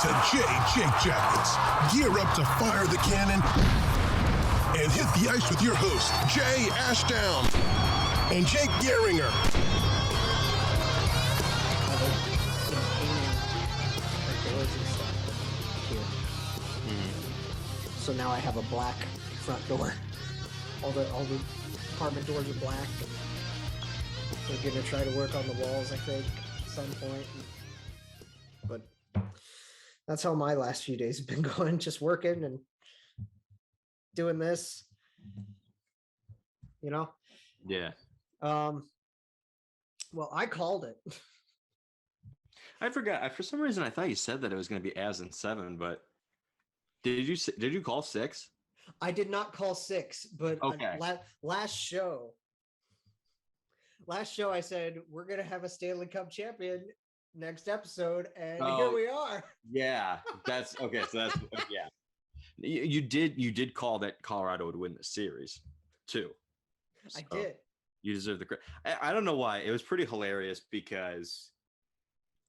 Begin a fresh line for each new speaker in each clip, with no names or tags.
to Jake Jackets. Gear up to fire the cannon and hit the ice with your host, Jay Ashdown and Jake Gehringer.
So now I have a black front door. All the apartment doors are black. We're gonna try to work on the walls, I think, at some point. But that's how my last few days have been going, just working and doing this. You know?
Yeah.
Well, I called it.
I forgot. For some reason, I thought you said that it was going to be Avs in 7, but did you call 6?
I did not call 6, but
okay.
Last show I said we're gonna have a Stanley Cup champion next episode, and here we are.
Yeah, that's okay. So that's yeah. You did call that Colorado would win the series too. So
I did.
You deserve the credit. I don't know why. It was pretty hilarious because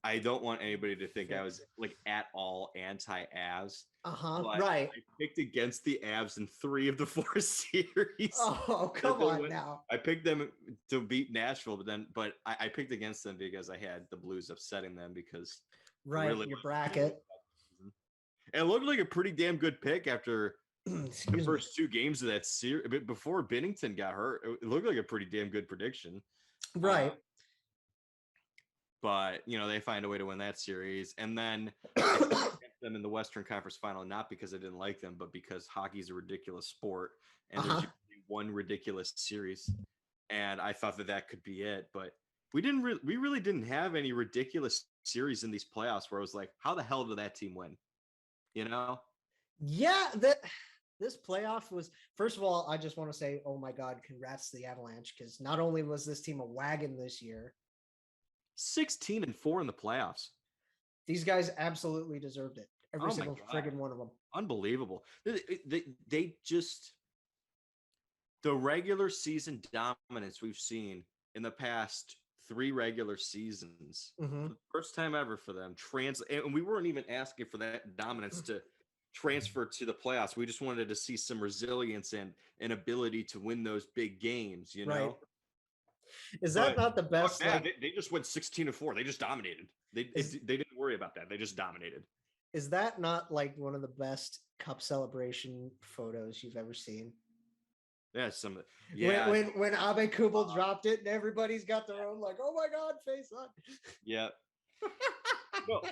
I don't want anybody to think I was like at all anti-Avs.
Right.
I picked against the Avs in 3 of the 4 series.
Oh, come on now.
I picked them to beat Nashville, but I picked against them because I had the Blues upsetting them because
really your bracket.
And it looked like a pretty damn good pick after the first 2 games of that series. Before Binnington got hurt, it looked like a pretty damn good prediction.
Right.
But, they find a way to win that series. And then I picked them in the Western Conference Final, not because I didn't like them, but because hockey's a ridiculous sport. And there's one ridiculous series. And I thought that could be it. But we really didn't have any ridiculous series in these playoffs where I was like, how the hell did that team win?
Yeah, this playoff was, first of all, I just want to say, oh my God, congrats to the Avalanche, because not only was this team a wagon this year,
16-4 in the playoffs.
These guys absolutely deserved it. Every single friggin' one of them.
Unbelievable. They just, the regular season dominance we've seen in the past 3 regular seasons, for the first time ever for them, and we weren't even asking for that dominance to transfer to the playoffs. We just wanted to see some resilience and an ability to win those big games,
Right. Is that not the best?
They just went 16-4. They just dominated. They didn't worry about that. They just dominated.
Is that not like one of the best cup celebration photos you've ever seen?
Yeah,
when Abe Kubel dropped it and everybody's got their own like, oh my God, face on.
Yeah. Well,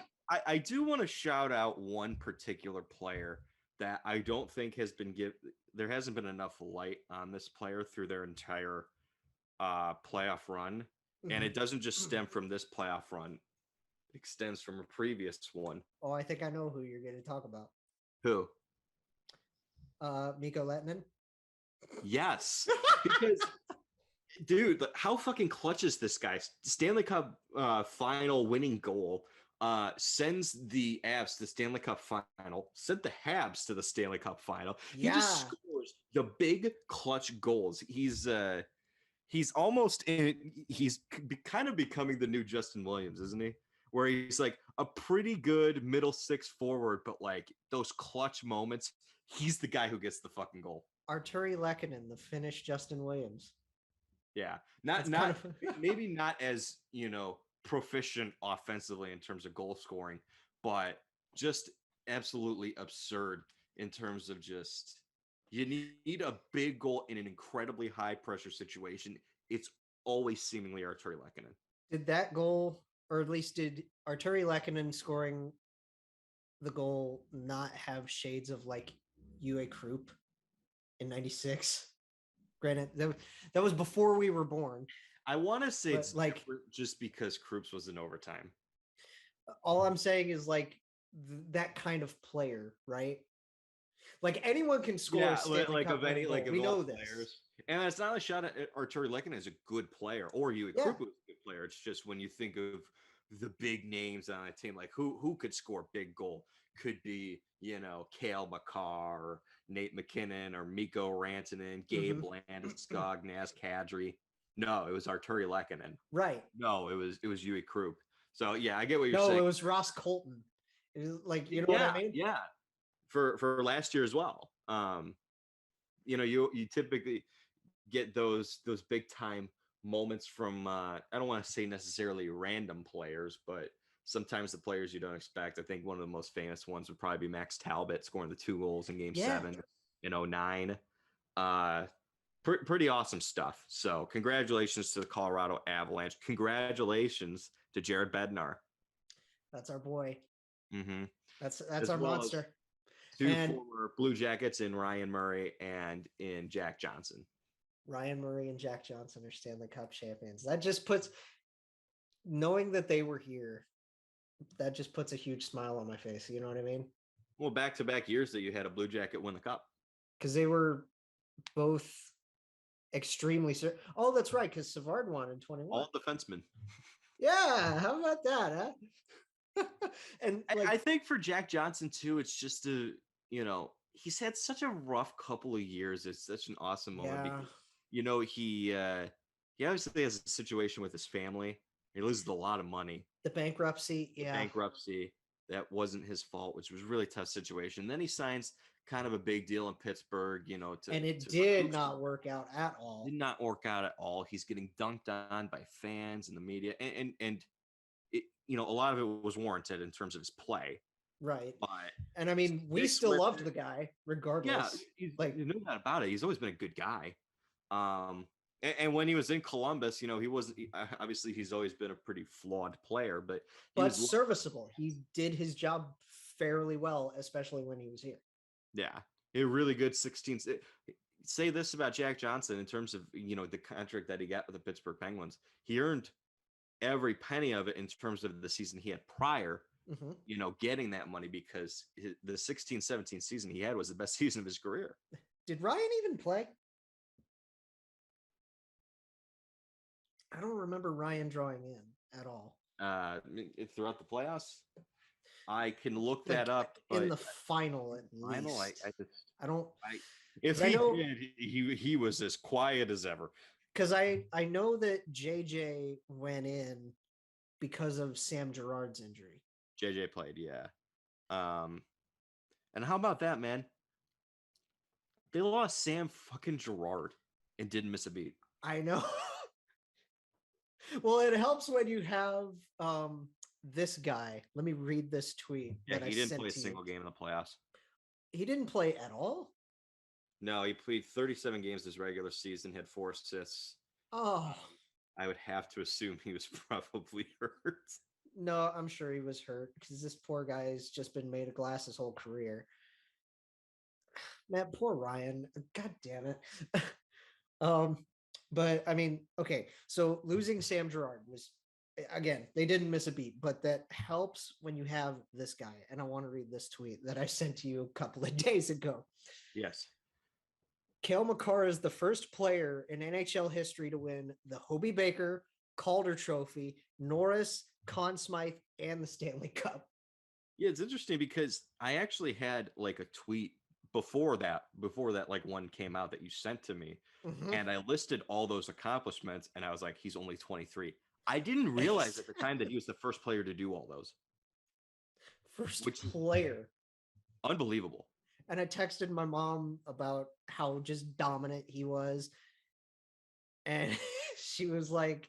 I do want to shout out one particular player that I don't think has been there hasn't been enough light on this player through their entire playoff run. And it doesn't just stem from this playoff run. It extends from a previous one.
Oh, I think I know who you're going to talk about.
Who?
Mikko Lehtonen.
Yes. Because, dude, how fucking clutch is this guy? Stanley Cup final winning goal. Sends the Avs to the Stanley Cup final, sent the Habs to the Stanley Cup final. He just scores the big clutch goals. He's almost he's kind of becoming the new Justin Williams, isn't he? Where he's like a pretty good middle 6 forward, but like those clutch moments, he's the guy who gets the fucking goal.
Arturi Lehkonen, the Finnish Justin Williams.
Yeah, maybe not as proficient offensively in terms of goal scoring, but just absolutely absurd in terms of just you need a big goal in an incredibly high pressure situation. It's always seemingly Arturi Lehkonen.
Did that goal, or at least did Arturi Lehkonen scoring the goal not have shades of like UA Krupp in 96? Granted, that was before we were born.
I want to say it's
like
just because Krupps was in overtime.
All I'm saying is like that kind of player, right? Like anyone can score.
Yeah,
like
of any
goal.
like of
we
all
know
players.
This.
And it's not a shot at Arturi Lehkonen is a good player, or Krupp was a good player. It's just when you think of the big names on a team, like who could score big goal? Could be Cale Makar, or Nate McKinnon, or Mikko Rantanen, Gabe Landeskog, Naz Kadri. No, it was Arturi Lehkonen.
Right.
No, it was Uwe Krupp. So yeah, I get what you're saying.
No, it was Ross Colton. Like, you know what I mean?
Yeah. For last year as well. You typically get those big time moments from I don't want to say necessarily random players, but sometimes the players you don't expect. I think one of the most famous ones would probably be Max Talbot scoring the 2 goals in Game
Yeah.
7 in '09. Uh, pretty awesome stuff. So congratulations to the Colorado Avalanche. Congratulations to Jared Bednar.
That's our boy.
Mm-hmm.
That's
As
our
well
monster.
as two
And
former Blue Jackets in Ryan Murray and in Jack Johnson.
Ryan Murray and Jack Johnson are Stanley Cup champions. That just puts, knowing that they were here, that just puts a huge smile on my face. You know what I mean?
Well, back-to-back years that you had a Blue Jacket win the cup.
Because they were both extremely. Oh, that's right. Because Savard won in 21.
All defensemen.
Yeah, how about that, huh? And
I think for Jack Johnson too, it's just he's had such a rough couple of years. It's such an awesome moment because he obviously has a situation with his family. He loses a lot of money.
The bankruptcy,
bankruptcy that wasn't his fault, which was a really tough situation. Then he signs kind of a big deal in Pittsburgh,
and it did not work out at all.
Did not work out at all. He's getting dunked on by fans and the media, and it, a lot of it was warranted in terms of his play.
Right.
But
and I mean, we still loved the guy regardless.
Yeah, you know that about it. He's always been a good guy. And when he was in Columbus, he wasn't obviously he's always been a pretty flawed player, but
he was serviceable. He did his job fairly well, especially when he was here.
Yeah, a really good 16. Say this about Jack Johnson in terms of the contract that he got with the Pittsburgh Penguins. He earned every penny of it in terms of the season he had prior.
Mm-hmm.
Getting that money because the 16-17 season he had was the best season of his career.
Did Ryan even play? I don't remember Ryan drawing in at all.
Throughout the playoffs, I can look that up. But
in the final, at least. I don't.
If he did, he was as quiet as ever.
Because I know that JJ went in because of Sam Girard's injury.
JJ played, yeah. And how about that, man? They lost Sam fucking Girard and didn't miss a beat.
I know. Well, it helps when you have this guy. Let me read this tweet.
Yeah, he didn't play a single game in the playoffs.
He didn't play at all?
No, he played 37 games this regular season, had 4 assists.
Oh.
I would have to assume he was probably hurt.
No, I'm sure he was hurt because this poor guy has just been made of glass his whole career. Man, poor Ryan. God damn it. But I mean, okay, so losing Sam Girard was, again, they didn't miss a beat, but that helps when you have this guy. And I want to read this tweet that I sent to you a couple of days ago.
Yes.
Cale Makar is the first player in NHL history to win the Hobey Baker, Calder Trophy, Norris, Conn Smythe, and the Stanley Cup.
Yeah, it's interesting because I actually had like a tweet before that like one came out that you sent to me, and I listed all those accomplishments, and I was like, he's only 23. I didn't realize at the time that he was the first player to do all those.
First player.
Unbelievable.
And I texted my mom about how just dominant he was. And she was like,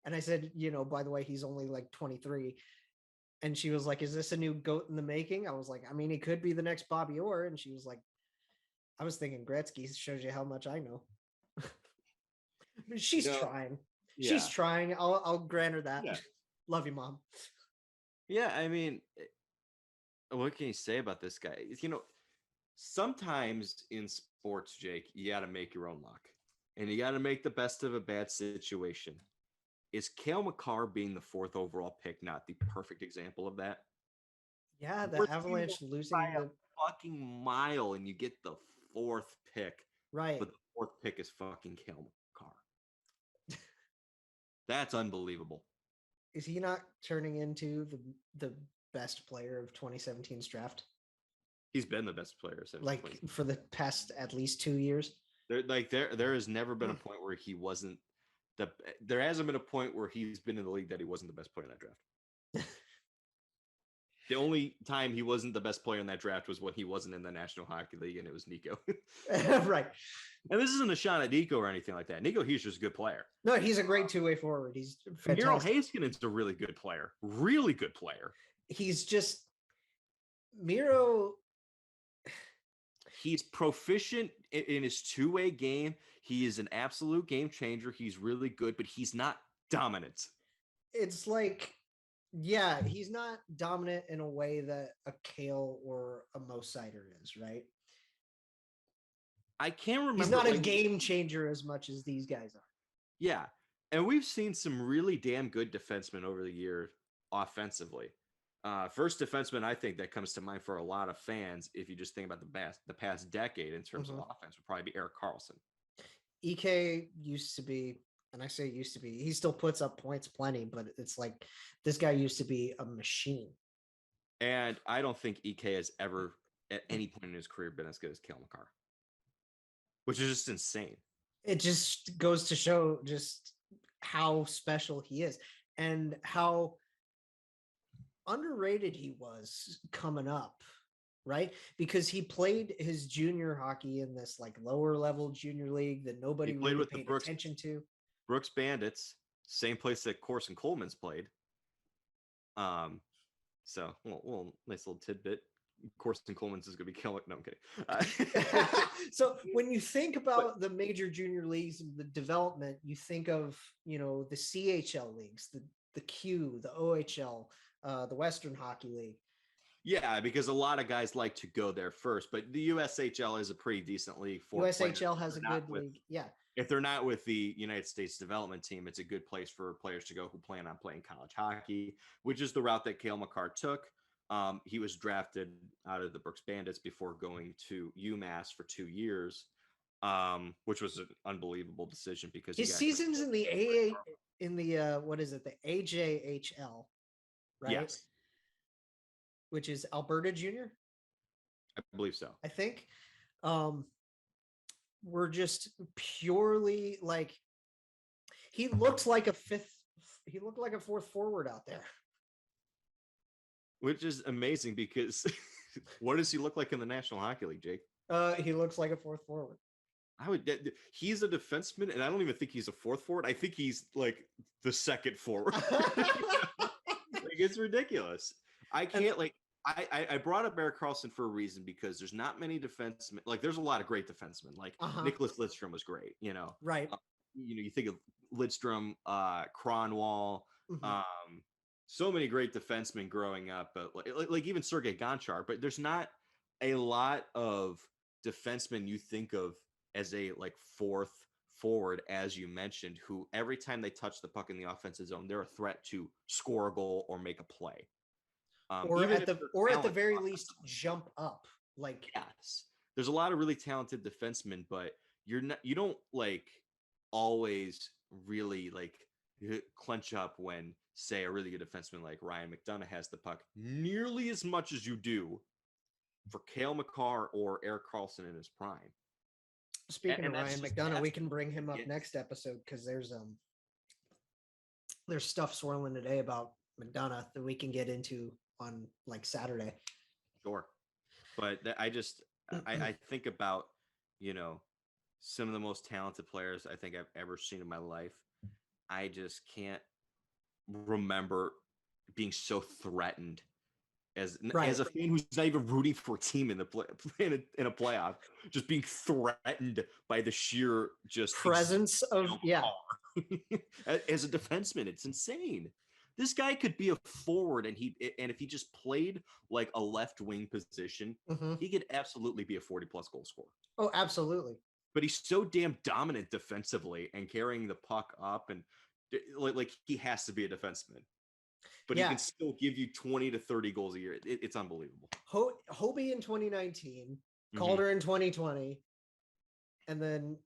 and I said, by the way, he's only like 23. And she was like, is this a new GOAT in the making? I was like, I mean, he could be the next Bobby Orr. And she was like, I was thinking Gretzky. Shows you how much I know. She's trying. Yeah. She's trying. I'll grant her that. Yeah. Love you, Mom.
Yeah, I mean, what can you say about this guy? Sometimes in sports, Jake, you got to make your own luck. And you got to make the best of a bad situation. Is Cale Makar being the 4th overall pick not the perfect example of that?
Yeah, the Avalanche losing by
a fucking mile, and you get the 4th pick.
Right.
But the 4th pick is fucking Cale Makar. That's unbelievable.
Is he not turning into the best player of 2017's draft?
He's been the best player since
for the past at least 2 years.
There has never been a point where he wasn't there hasn't been a point where he's been in the league that he wasn't the best player in that draft. The only time he wasn't the best player in that draft was when he wasn't in the National Hockey League, and it was Nico.
Right.
And this isn't a shot at Nico or anything like that. Nico Heischer's a good player.
No, he's a great two-way forward. He's
Miro
fantastic.
Haskinen is a really good player. Really good player.
He's just Miro.
He's proficient in his two-way game. He is an absolute game changer. He's really good, but he's not dominant.
It's like, yeah, he's not dominant in a way that a Kale or a Mo Sider is, right?
I can't remember.
He's not a game changer as much as these guys are.
Yeah. And we've seen some really damn good defensemen over the year offensively. First defenseman I think that comes to mind for a lot of fans, if you just think about the past decade in terms of offense, would probably be Erik Karlsson.
EK used to be, and I say used to be, he still puts up points plenty, but it's like this guy used to be a machine.
And I don't think EK has ever at any point in his career been as good as Cale Makar, which is just insane.
It just goes to show just how special he is and how underrated he was coming up, right? Because he played his junior hockey in this like lower level junior league that nobody really paid attention to.
Brooks Bandits, same place that Corson Coleman's played. So well, nice little tidbit. Corson Coleman's is going to be killing. No, I'm kidding.
So when you think about the major junior leagues and the development, you think of, the CHL leagues, the Q, the OHL, the Western Hockey League.
Yeah, because a lot of guys like to go there first, but the USHL is a pretty decent league for
USHL has a good league. Yeah.
If they're not with the United States development team, it's a good place for players to go who plan on playing college hockey, which is the route that Cale Makar took. He was drafted out of the Brooks Bandits before going to UMass for 2 years, which was an unbelievable decision because
his seasons in the what is it, the AJHL, right?
Yes.
Which is Alberta Junior.
I believe so.
I think. We're just purely like he looked like a fourth forward out there.
Which is amazing because what does he look like in the National Hockey League, Jake?
He looks like a fourth forward.
He's a defenseman, and I don't even think he's a fourth forward. I think he's like the second forward. It's ridiculous. I can't I brought up Erik Karlsson for a reason because there's not many defensemen. Like there's a lot of great defensemen. Like Nicholas Lidstrom was great,
Right.
You think of Lidstrom, Kronwall, so many great defensemen growing up, but like even Sergei Gonchar, but there's not a lot of defensemen you think of as a like fourth forward, as you mentioned, who every time they touch the puck in the offensive zone, they're a threat to score a goal or make a play.
Or at the very least jump up. Like,
yes, there's a lot of really talented defensemen, but you don't like always really like clench up when, say, a really good defenseman like Ryan McDonough has the puck nearly as much as you do for Cale Makar or Erik Karlsson in his prime.
Speaking of Ryan McDonough, we can bring him up next episode because there's stuff swirling today about McDonough that we can get into on like Saturday.
Sure. But I think about, some of the most talented players I think I've ever seen in my life. I just can't remember being so threatened as a fan who's not even rooting for a team in a playoff, just being threatened by the sheer just
presence of
as a defenseman. It's insane. This guy could be a forward, and if he just played like a left wing position, he could absolutely be a 40+ goal scorer.
Oh, absolutely.
But he's so damn dominant defensively and carrying the puck up, and like he has to be a defenseman. But he can still give you 20 to 30 goals a year. It's unbelievable.
Hobie in 2019, Calder in 2020, and then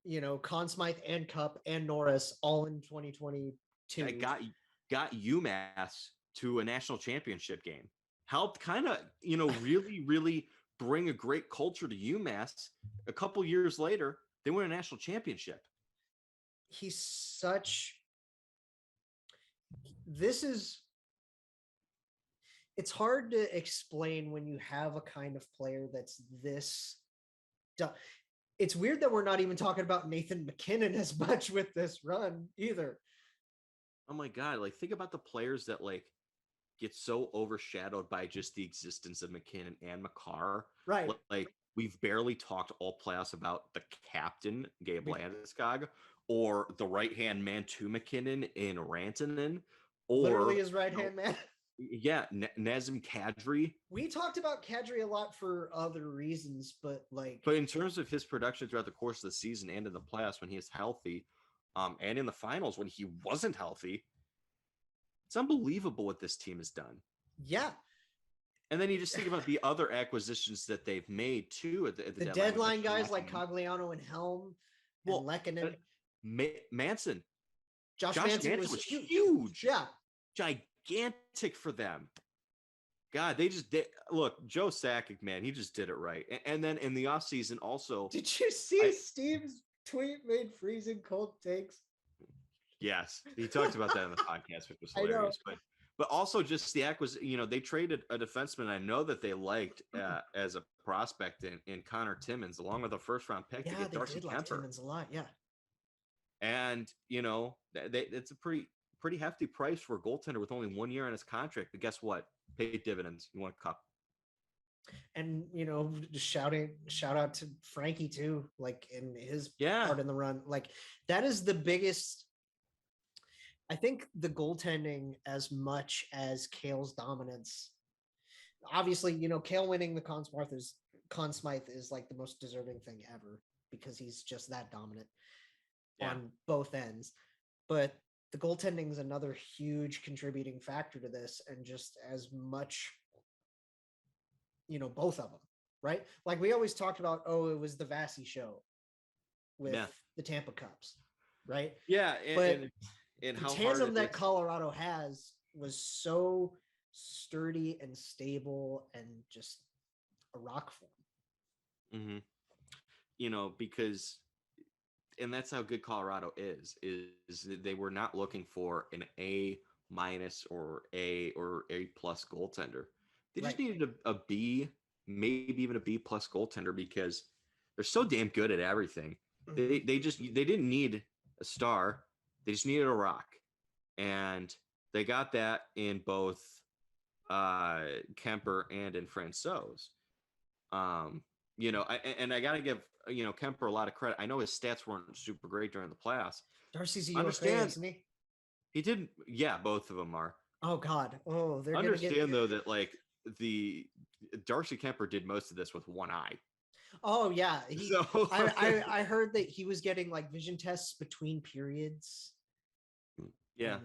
Conn Smythe and Cup and Norris all in 2022.
I got UMass to a national championship game. Helped kind of, really, really bring a great culture to UMass. A couple years later, they win a national championship.
This is it's hard to explain when you have a kind of player that's this. It's weird that we're not even talking about Nathan McKinnon as much with this run either.
Oh my god! Like, think about the players that like get so overshadowed by just the existence of McKinnon and Makar.
Right.
Like, we've barely talked all playoffs about the captain, Gabe Landeskog, or the right hand man to McKinnon in Rantanen,
Literally
or
his right hand man.
yeah, Nazem Kadri.
We talked about Kadri a lot for other reasons, but like,
But in terms of his production throughout the course of the season and in the playoffs when he is healthy, and in the finals when he wasn't healthy, it's unbelievable what this team has done.
yeah.
And then you just think about the other acquisitions that they've made too at the
deadline guys like Cogliano and Helm and Lehkonen.
Manson.
Josh Manson was
huge.
Yeah.
Gigantic for them. God, they look, Joe Sakic, man, he just did it right. And then in the offseason also.
Did you see Steve's tweet made freezing cold takes?
Yes. He talked about that in the podcast, which was hilarious. But also just the acquisition, they traded a defenseman I know that they liked as a prospect in Connor Timmins, along with a first-round pick to get Darcy Kemper. Like
Timmins a lot, yeah.
And, it's a pretty hefty price for a goaltender with only 1 year on his contract. But guess what? Paid dividends. You want a cup.
And, just shout out to Frankie too, like in his part in the run. Like, that is the biggest. I think the goaltending, as much as Cale's dominance, obviously, Cale winning the Conn Smythe is like the most deserving thing ever because he's just that dominant on both ends. But the goaltending is another huge contributing factor to this, and just as much, both of them, right? Like we always talked about, it was the Vasi show with the Tampa Cups, right?
Yeah,
and the tandem that Colorado has was so sturdy and stable and just a rock form.
Mm-hmm. Because, and that's how good Colorado is they were not looking for an A- or A plus goaltender. They just needed a B, maybe even a B plus goaltender because they're so damn good at everything. Mm-hmm. They didn't need a star. They just needed a rock, and they got that in both Kemper and in Francouz. I got to give Kemper a lot of credit. I know his stats weren't super great during the playoffs.
Darcy's a UFA, isn't he?
He didn't. Yeah, both of them are.
Oh God. Oh, they're
understand though that like the Darcy Kemper did most of this with one eye.
Oh yeah, I heard that he was getting like vision tests between periods.
Yeah,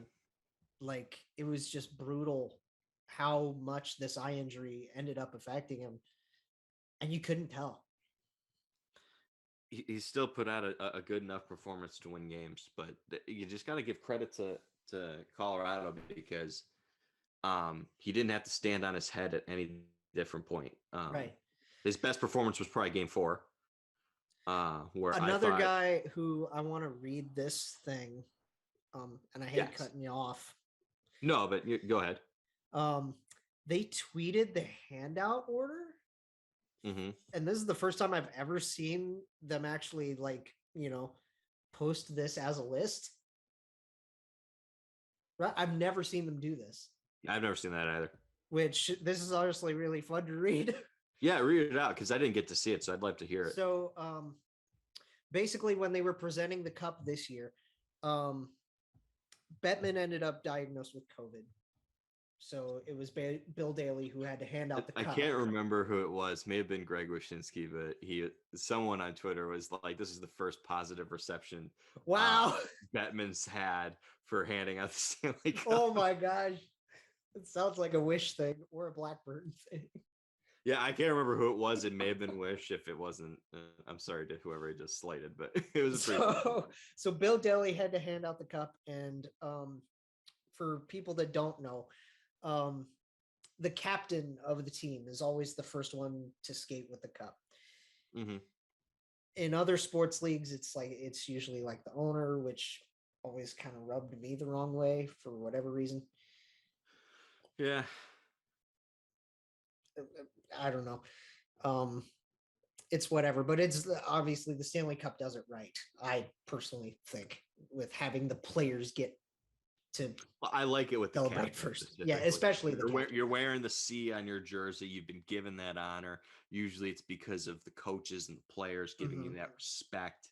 like it was just brutal how much this eye injury ended up affecting him, and you couldn't tell.
He still put out a good enough performance to win games, but you just got to give credit to Colorado because he didn't have to stand on his head at any different point.
Right.
His best performance was probably Game 4. Where
another guy who I want to read this thing, and I hate cutting you off.
No, but go ahead.
They tweeted the handout order, and this is the first time I've ever seen them actually post this as a list. Right? I've never seen them do this.
I've never seen that either.
Which this is honestly really fun to read.
Yeah, read it out because I didn't get to see it, so I'd love to hear it.
So, basically, when they were presenting the cup this year, Bettman ended up diagnosed with COVID. So it was Bill Daly who had to hand out the cup.
I can't remember who it was. May have been Greg Wyshynski, but someone on Twitter was like, "This is the first positive reception."
Wow,
Bettman's had for handing out the Stanley Cup.
Oh my gosh, it sounds like a Wish thing or a Blackburn thing.
Yeah, I can't remember who it was. It may have been Wish. If it wasn't, I'm sorry to whoever he just slighted, but it was
so Bill Daly had to hand out the cup, and for people that don't know, the captain of the team is always the first one to skate with the cup.
Mm-hmm.
In other sports leagues, it's usually like the owner, which always kind of rubbed me the wrong way for whatever reason.
Yeah.
I don't know. It's whatever, but obviously the Stanley Cup does it right. I personally think with having the players get to
Well, I like it with the
celebrate
captain
first. Yeah,
specifically.
especially the captain.
You're wearing the C on your jersey. You've been given that honor. Usually, it's because of the coaches and the players giving you that respect,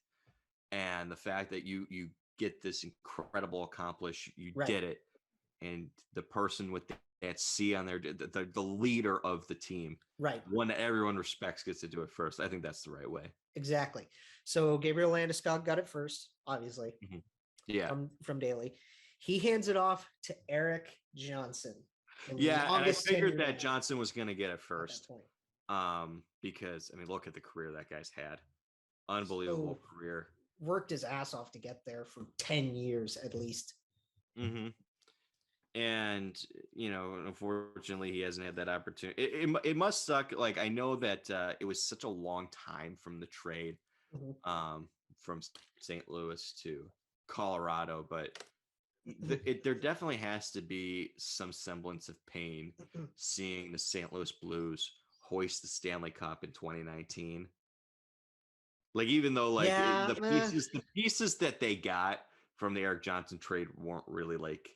and the fact that you get this incredible accomplish. You did it, and the person with that C on there, the leader of the team,
right,
one that everyone respects, gets to do it first. I think that's the right way.
Exactly. So Gabriel Landeskog got it first, obviously.
Yeah,
from Daly. He hands it off to Eric Johnson.
Yeah, and I figured that Johnson was going to get it first.
Point.
Because I mean, look at the career that guy's had. Unbelievable career.
Worked his ass off to get there for 10 years at least.
Mm-hmm. And unfortunately, he hasn't had that opportunity. It must suck. Like, I know that it was such a long time from the trade, from St. Louis to Colorado, but there definitely has to be some semblance of pain seeing the St. Louis Blues hoist the Stanley Cup in 2019. Like, even though the pieces that they got from the Eric Johnson trade weren't really like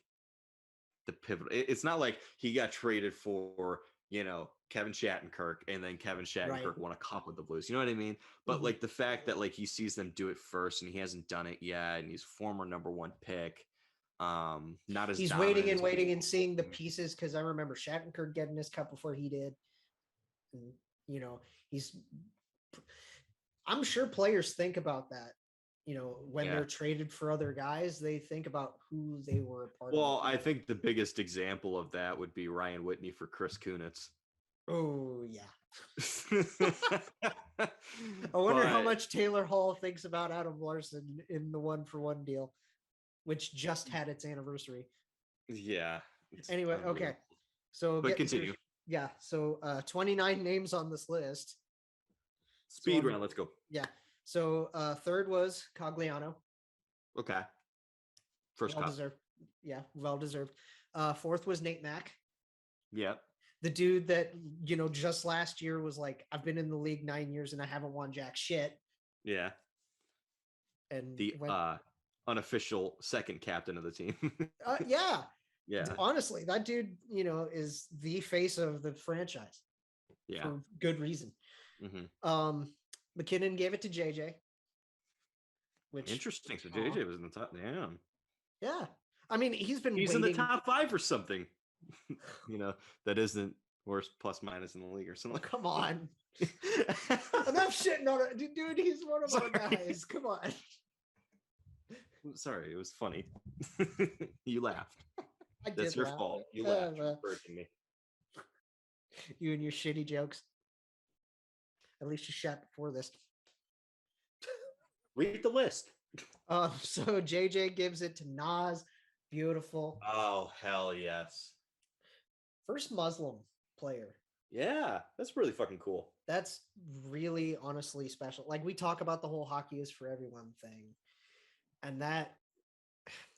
the pivotal. It's not like he got traded for Kevin Shattenkirk and then Kevin Shattenkirk won a cup with the Blues. You know what I mean? But like the fact that like he sees them do it first and he hasn't done it yet, and he's former #1 pick. Not as
he's waiting and seeing the pieces, because I remember Shattenkirk getting his cup before he did. And, I'm sure players think about that. When they're traded for other guys, they think about who they were a part of.
Well, I think the biggest example of that would be Ryan Whitney for Chris Kunitz.
Oh, yeah. I wonder how much Taylor Hall thinks about Adam Larson in the 1-for-1 deal, which just had its anniversary.
Yeah.
Anyway, okay. So
continue.
So 29 names on this list.
Speed round, let's go.
Yeah. So third was Cogliano.
Okay. First
well deserved. Yeah, well deserved. Fourth was Nate Mack.
Yep.
The dude that, just last year was like, I've been in the league 9 years and I haven't won jack shit.
Yeah.
And
the unofficial second captain of the team.
Yeah.
Yeah.
Honestly, that dude, is the face of the franchise.
Yeah.
For good reason. McKinnon gave it to JJ. Which
interesting. So JJ was in the top. Damn.
Yeah. I mean, he's in
the top 5 or something. That isn't worst plus minus in the league or something.
Come on. Enough shitting on it. Dude, he's one of our guys. Come on.
Sorry, it was funny. You laughed.
That's
your fault. You laughed. You're hurting me.
You and your shitty jokes. At least you shot before this.
Read the list.
So JJ gives it to Nas. Beautiful.
Oh, hell yes.
First Muslim player.
Yeah, that's really fucking cool.
That's really honestly special. Like, we talk about the whole hockey is for everyone thing. And that,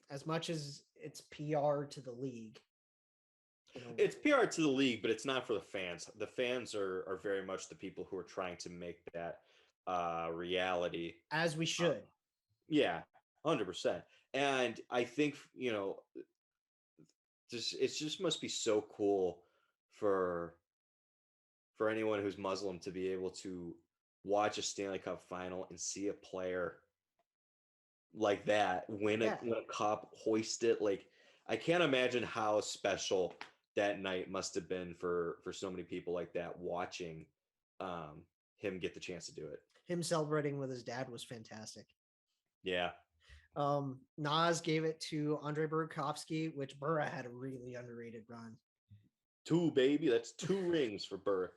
as much as it's PR to the league.
It's PR to the league, but it's not for the fans. The fans are very much the people who are trying to make that reality.
As we should.
Yeah, 100%. And I think, it just must be so cool for anyone who's Muslim to be able to watch a Stanley Cup final and see a player like that win a cup, hoist it. Like, I can't imagine how special that night must have been for so many people like that watching him get the chance to do it.
Him celebrating with his dad was fantastic.
Yeah.
Nas gave it to Andre Burakovsky, which Burra had a really underrated run.
2, baby. That's 2 rings for Burra.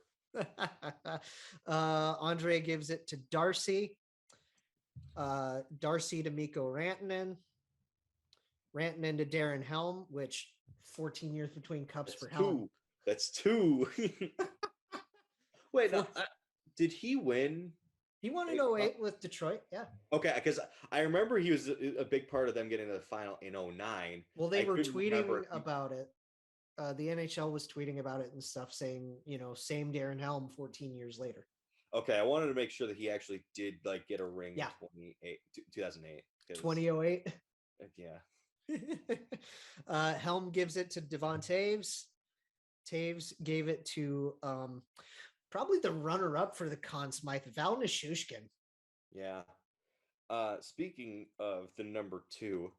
Andre gives it to Darcy. Darcy to Mikko Rantanen. Rantanen to Darren Helm, which 14 years between cups for Helm.
That's 2. Wait, no, did he win?
He won in 08 with Detroit, yeah.
Okay, because I remember he was a big part of them getting to the final in 09.
Well, they were tweeting about it. The NHL was tweeting about it and stuff, saying, same Darren Helm 14 years later.
Okay, I wanted to make sure that he actually did like get a ring
Yeah.
in 2008.
2008.
Yeah.
Helm gives it to Devon Taves. Taves gave it to probably the runner-up for the Conn Smythe, Val Nichushkin.
Yeah. Speaking of the number 2,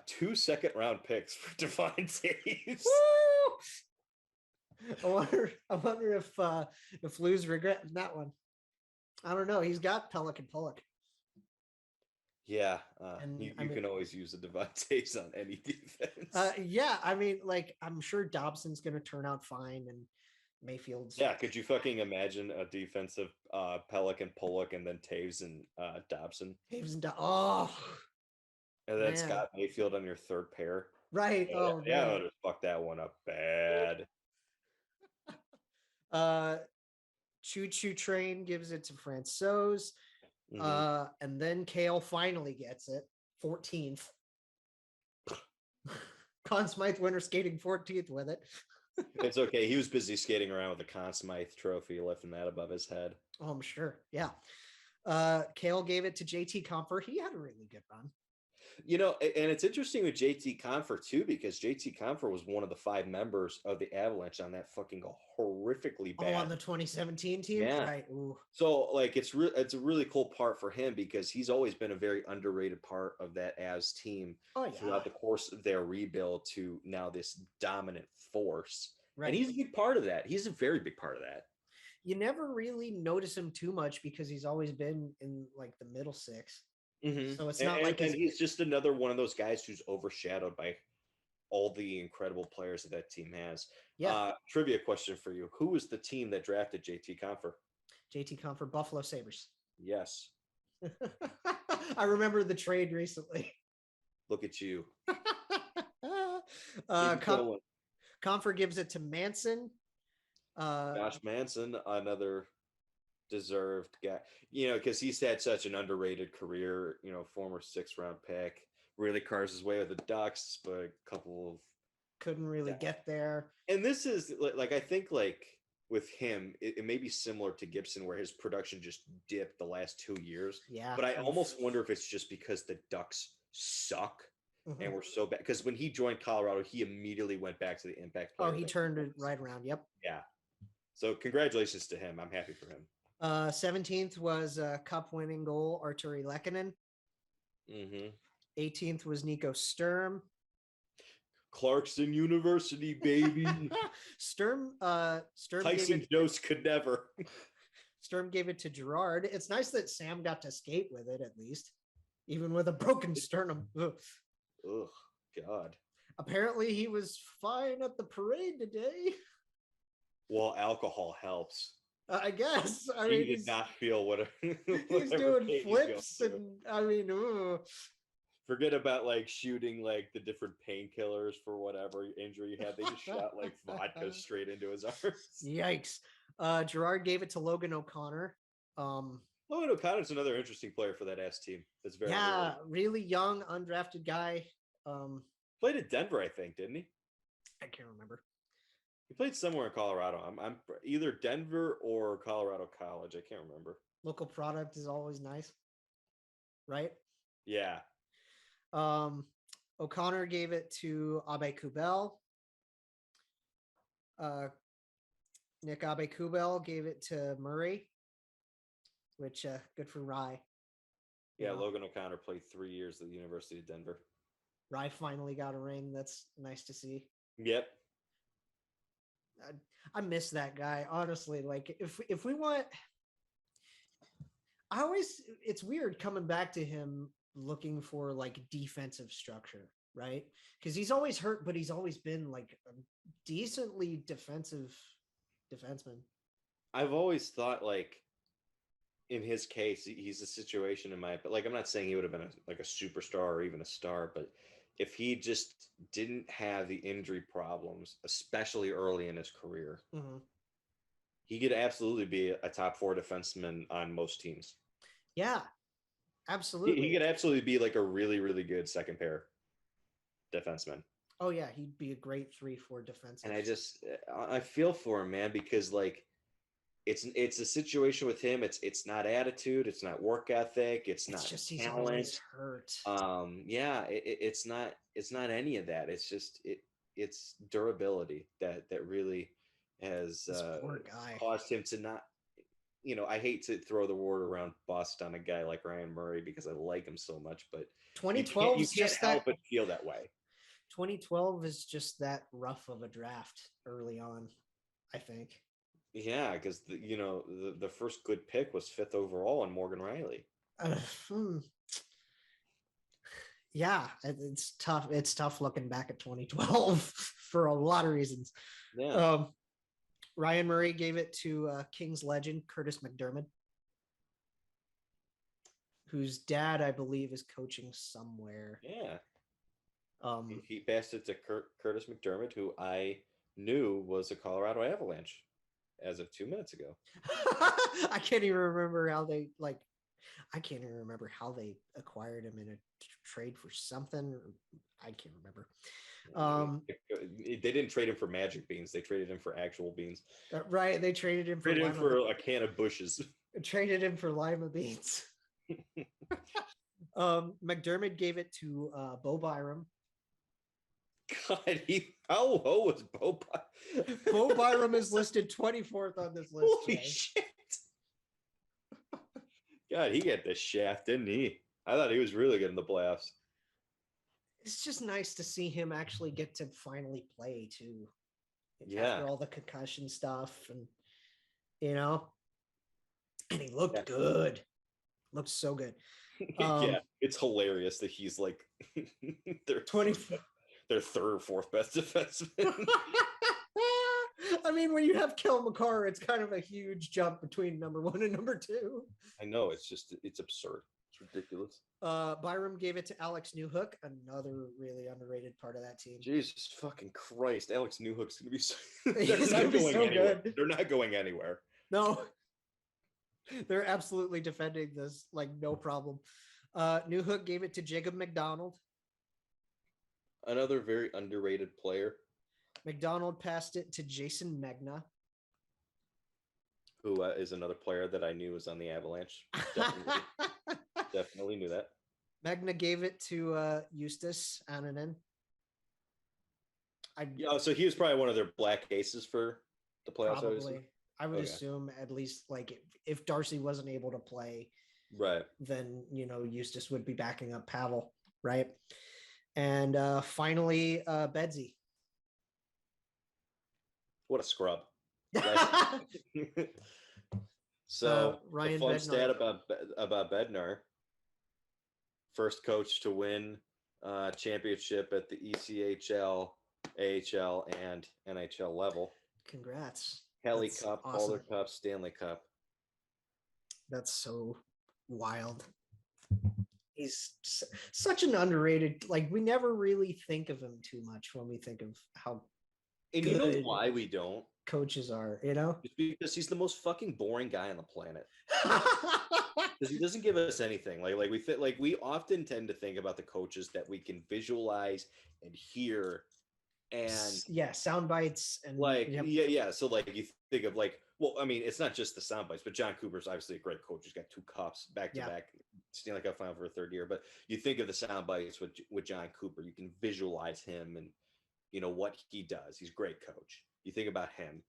2 second-round picks for Devon Taves.
I wonder if Lou's regretting that one. I don't know. He's got Pellick and Pollock.
Yeah,
And,
you
I mean-
can always use a Devon Taves on any defense.
Yeah, I mean, like, I'm sure Dobson's going to turn out fine, and Mayfield's.
Yeah, could you fucking imagine a defensive Pellick and Pollock and then Taves and Dobson?
Taves and oh,
And then
man.
Scott Mayfield on your third pair.
Right. Oh,
yeah, I
man.
would have fucked that one up bad.
Choo Choo Train gives it to Francouz.
Mhm.
And then Kale finally gets it. 14th. Conn Smythe winner skating 14th with it.
It's okay. He was busy skating around with the Conn Smythe trophy, lifting that above his head.
Oh, I'm sure. Yeah. Kale gave it to JT Comfort. He had a really good run.
And it's interesting with JT Confer too, because JT Confer was one of the 5 members of the Avalanche on that fucking horrifically bad.
Oh, on the 2017 team?
Yeah.
Right. Ooh.
So like it's a really cool part for him because he's always been a very underrated part of that Avs team throughout the course of their rebuild to now this dominant force.
Right.
And he's a big part of that. He's a very big part of that.
You never really notice him too much because he's always been in like the middle 6.
Mm-hmm.
So it's not like
he's just another one of those guys who's overshadowed by all the incredible players that team has.
Yeah.
Trivia question for you: who was the team that drafted JT Confer?
JT Comfort, Buffalo Sabres.
Yes.
I remember the trade recently.
Look at you.
Comfort gives it to Manson.
Josh Manson, another deserved guy, because he's had such an underrated career, former 6th-round pick, really carves his way with the Ducks, but a couple of
couldn't really get there.
And this is like, I think like with him, it may be similar to Gibson where his production just dipped the last 2 years.
Yeah.
But I almost wonder if it's just because the Ducks suck and were so bad. Because when he joined Colorado, he immediately went back to the impact player.
Oh, he turned it right around. Yep.
Yeah. So congratulations to him. I'm happy for him.
17th was a cup-winning goal, Arturi Lehkonen. 18th was Nico Sturm.
Clarkson University, baby.
Sturm
Tyson Jost could never.
Sturm gave it to Gerard. It's nice that Sam got to skate with it, at least, even with a broken sternum. Ugh,
God.
Apparently he was fine at the parade today.
Well, alcohol helps.
I guess.
He did not feel
he's doing flips and
forget about like shooting like the different painkillers for whatever injury you had. They just shot like vodka straight into his arms.
Yikes. Gerard gave it to Logan O'Connor.
Logan O'Connor's another interesting player for that ass team. That's very
really young, undrafted guy.
Played at Denver, I think, didn't he?
I can't remember.
He played somewhere in Colorado. I'm either Denver or Colorado College. I can't remember.
Local product is always nice, right?
Yeah.
O'Connor gave it to Abe Kubel. Nick Abe Kubel gave it to Murray, which good for Rye.
Yeah, Logan O'Connor played 3 years at the University of Denver.
Rye finally got a ring. That's nice to see.
Yep.
I miss that guy, honestly. Like if we want, it's weird coming back to him looking for like defensive structure, right? Because he's always hurt, but he's always been like a decently defensive defenseman.
I've always thought like in his case, he's a situation in my, like, I'm not saying he would have been a superstar or even a star, but if he just didn't have the injury problems, especially early in his career, he could absolutely be a top 4 defenseman on most teams.
Yeah, absolutely.
He could absolutely be like a really, really good second pair defenseman.
Oh yeah, he'd be a great 3-4 defensive.
And I feel for him, man, because like it's a situation with him. It's not attitude, it's not work ethic, it's
It's
not
just he's
talent.
always hurt.
Yeah, it's not any of that. It's durability that really has
This poor guy.
caused him to not. I hate to throw the word around bust on a guy like Ryan Murray because I like him so much, but you can't
2012
you
is
can't
just
help
that.
but feel that way.
2012 is just that rough of a draft early on, I think.
Yeah, because the first good pick was 5th overall on Morgan Riley.
Uh, hmm. Yeah, it's tough. It's tough looking back at 2012 for a lot of reasons.
Yeah.
Ryan Murray gave it to Kings legend Curtis McDermott, whose dad, I believe, is coaching somewhere.
Yeah.
Um,
He passed it to Curtis McDermott, who I knew was a Colorado Avalanche as of 2 minutes ago.
I can't even remember how they like. I can't even remember how they acquired him in a trade for something. I can't remember.
They didn't trade him for magic beans. They traded him for actual beans.
Right, they traded him for
Traded him for a can of Bushes.
Traded him for lima beans. McDermott gave it to Bo Byram.
God, how low was Bo Byram?
Bo Byram is listed 24th on this list.
Holy shit. God, he got the shaft, didn't he? I thought he was really good in the playoffs.
It's just nice to see him actually get to finally play too.
Yeah.
After all the concussion stuff and and he looked good. Looked so good.
Yeah, it's hilarious that he's like their
20
their third or fourth best defenseman.
I mean, when you have Kel Makar, it's kind of a huge jump between number 1 and number 2.
I know, it's absurd. It's ridiculous.
Byram gave it to Alex Newhook, another really underrated part of that team.
Jesus fucking Christ. Alex Newhook's going to be so
He's gonna be so good.
They're not going anywhere.
No. They're absolutely defending this like no problem. Newhook gave it to Jacob McDonald.
Another very underrated player.
McDonald passed it to Jason Megna,
who is another player that I knew was on the Avalanche. Definitely knew that.
Megna gave it to Eustace Ananen.
So he was probably one of their black aces for the playoffs.
Probably. I would assume at least like if Darcy wasn't able to play,
right,
then Eustace would be backing up Pavel, right? And finally, Bedsy.
What a scrub. So
Ryan
the fun
Bednar.
stat about Bednar, first coach to win championship at the ECHL, AHL, and NHL level.
Congrats.
Kelly Cup, awesome. Calder Cup, Stanley Cup.
That's so wild. He's such an underrated, like we never really think of him too much when we think of how
and you know why we don't?
Coaches are,
It's because he's the most fucking boring guy on the planet. Because he doesn't give us anything. We often tend to think about the coaches that we can visualize and hear, and
sound bites and
So like you think of it's not just the sound bites, but John Cooper's obviously a great coach. He's got 2 cups back to back, Stanley Cup final for a 3rd year. But you think of the sound bites with John Cooper, you can visualize him and what he does. He's a great coach. You think about him.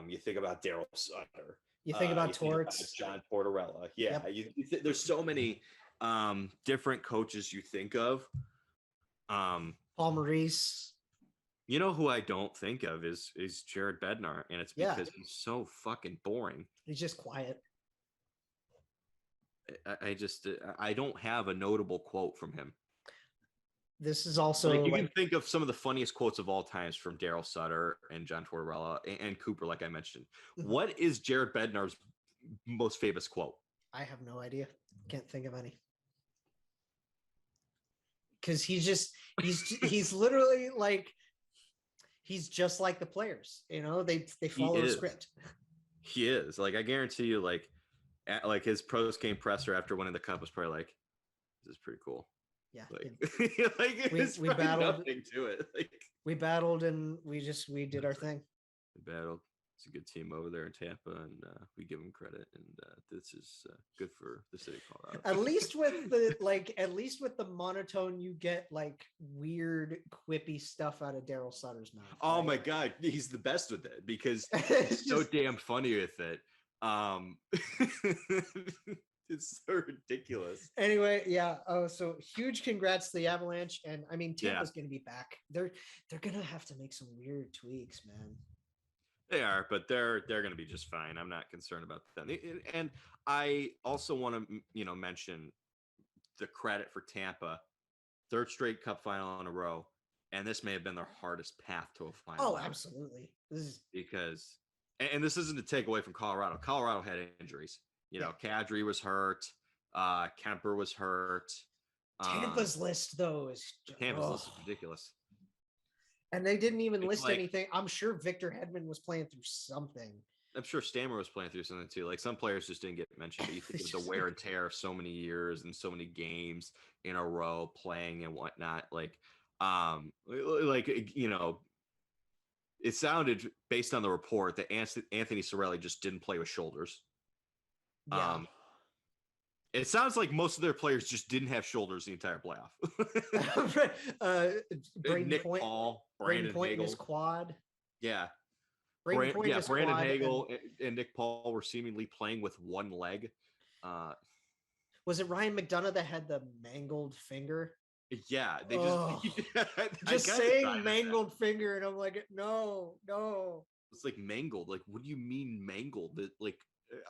You think about Daryl Sutter.
You think about Torts.
John Tortorella. Yeah. Yep. There's so many different coaches you think of.
Paul Maurice.
You know who I don't think of is Jared Bednar, and it's because he's so fucking boring.
He's just quiet.
I don't have a notable quote from him.
This is also
you can think of some of the funniest quotes of all times from Daryl Sutter and John Tortorella and Cooper, like I mentioned. What is Jared Bednar's most famous quote?
I have no idea. Can't think of any. Because he's literally like he's just like the players. They follow the script.
He is. Like I guarantee you, like his post game presser after winning the cup was probably like, "This is pretty cool."
Yeah.
Like, like
We-
it's
we
probably
battled-
nothing to it. Like
We battled and we did our thing.
we battled. It's a good team over there in Tampa, and we give them credit. And this is good for the city of Colorado.
At least with the monotone, you get like weird quippy stuff out of Daryl Sutter's mouth.
Oh
right?
my god, he's the best with it because
It's
he's so
just-
damn funny with it. It's so ridiculous.
Anyway, yeah. Oh, so huge congrats to the Avalanche, and I mean
Yeah.
Tampa's going to be back. They're gonna have to make some weird tweaks, man.
They are, but they're going to be just fine. I'm not concerned about them. And I also want to mention the credit for Tampa, third straight Cup final in a row, and this may have been their hardest path to a final.
Oh,
ever.
absolutely. This is
Because and this isn't to take away from Colorado. Colorado had injuries. Kadri was hurt. Kemper was hurt.
Tampa's list though is
Tampa's list
ugh.
is ridiculous.
And they didn't even
It's
list
like-
anything. I'm sure Victor Hedman was playing through something.
I'm sure Stammer was playing through something too. Like some players just didn't get mentioned. But you think of the wear and tear of so many years and so many games in a row playing and whatnot. It sounded based on the report that Anthony Cirelli just didn't play with shoulders.
Yeah.
It sounds like most of their players just didn't have shoulders the entire playoff.
Braden
Nick
Point,
Paul,
Braden
Brandon
Point in his
Hagel.
quad.
Yeah.
Braden Point in his
Brandon
quad,
Hagel and Nick Paul were seemingly playing with one leg.
Was it Ryan McDonough that had the mangled finger?
Yeah, they
Ugh.
just
Just saying mangled finger, and I'm like, no.
It's like mangled. Like, what do you mean mangled? Like,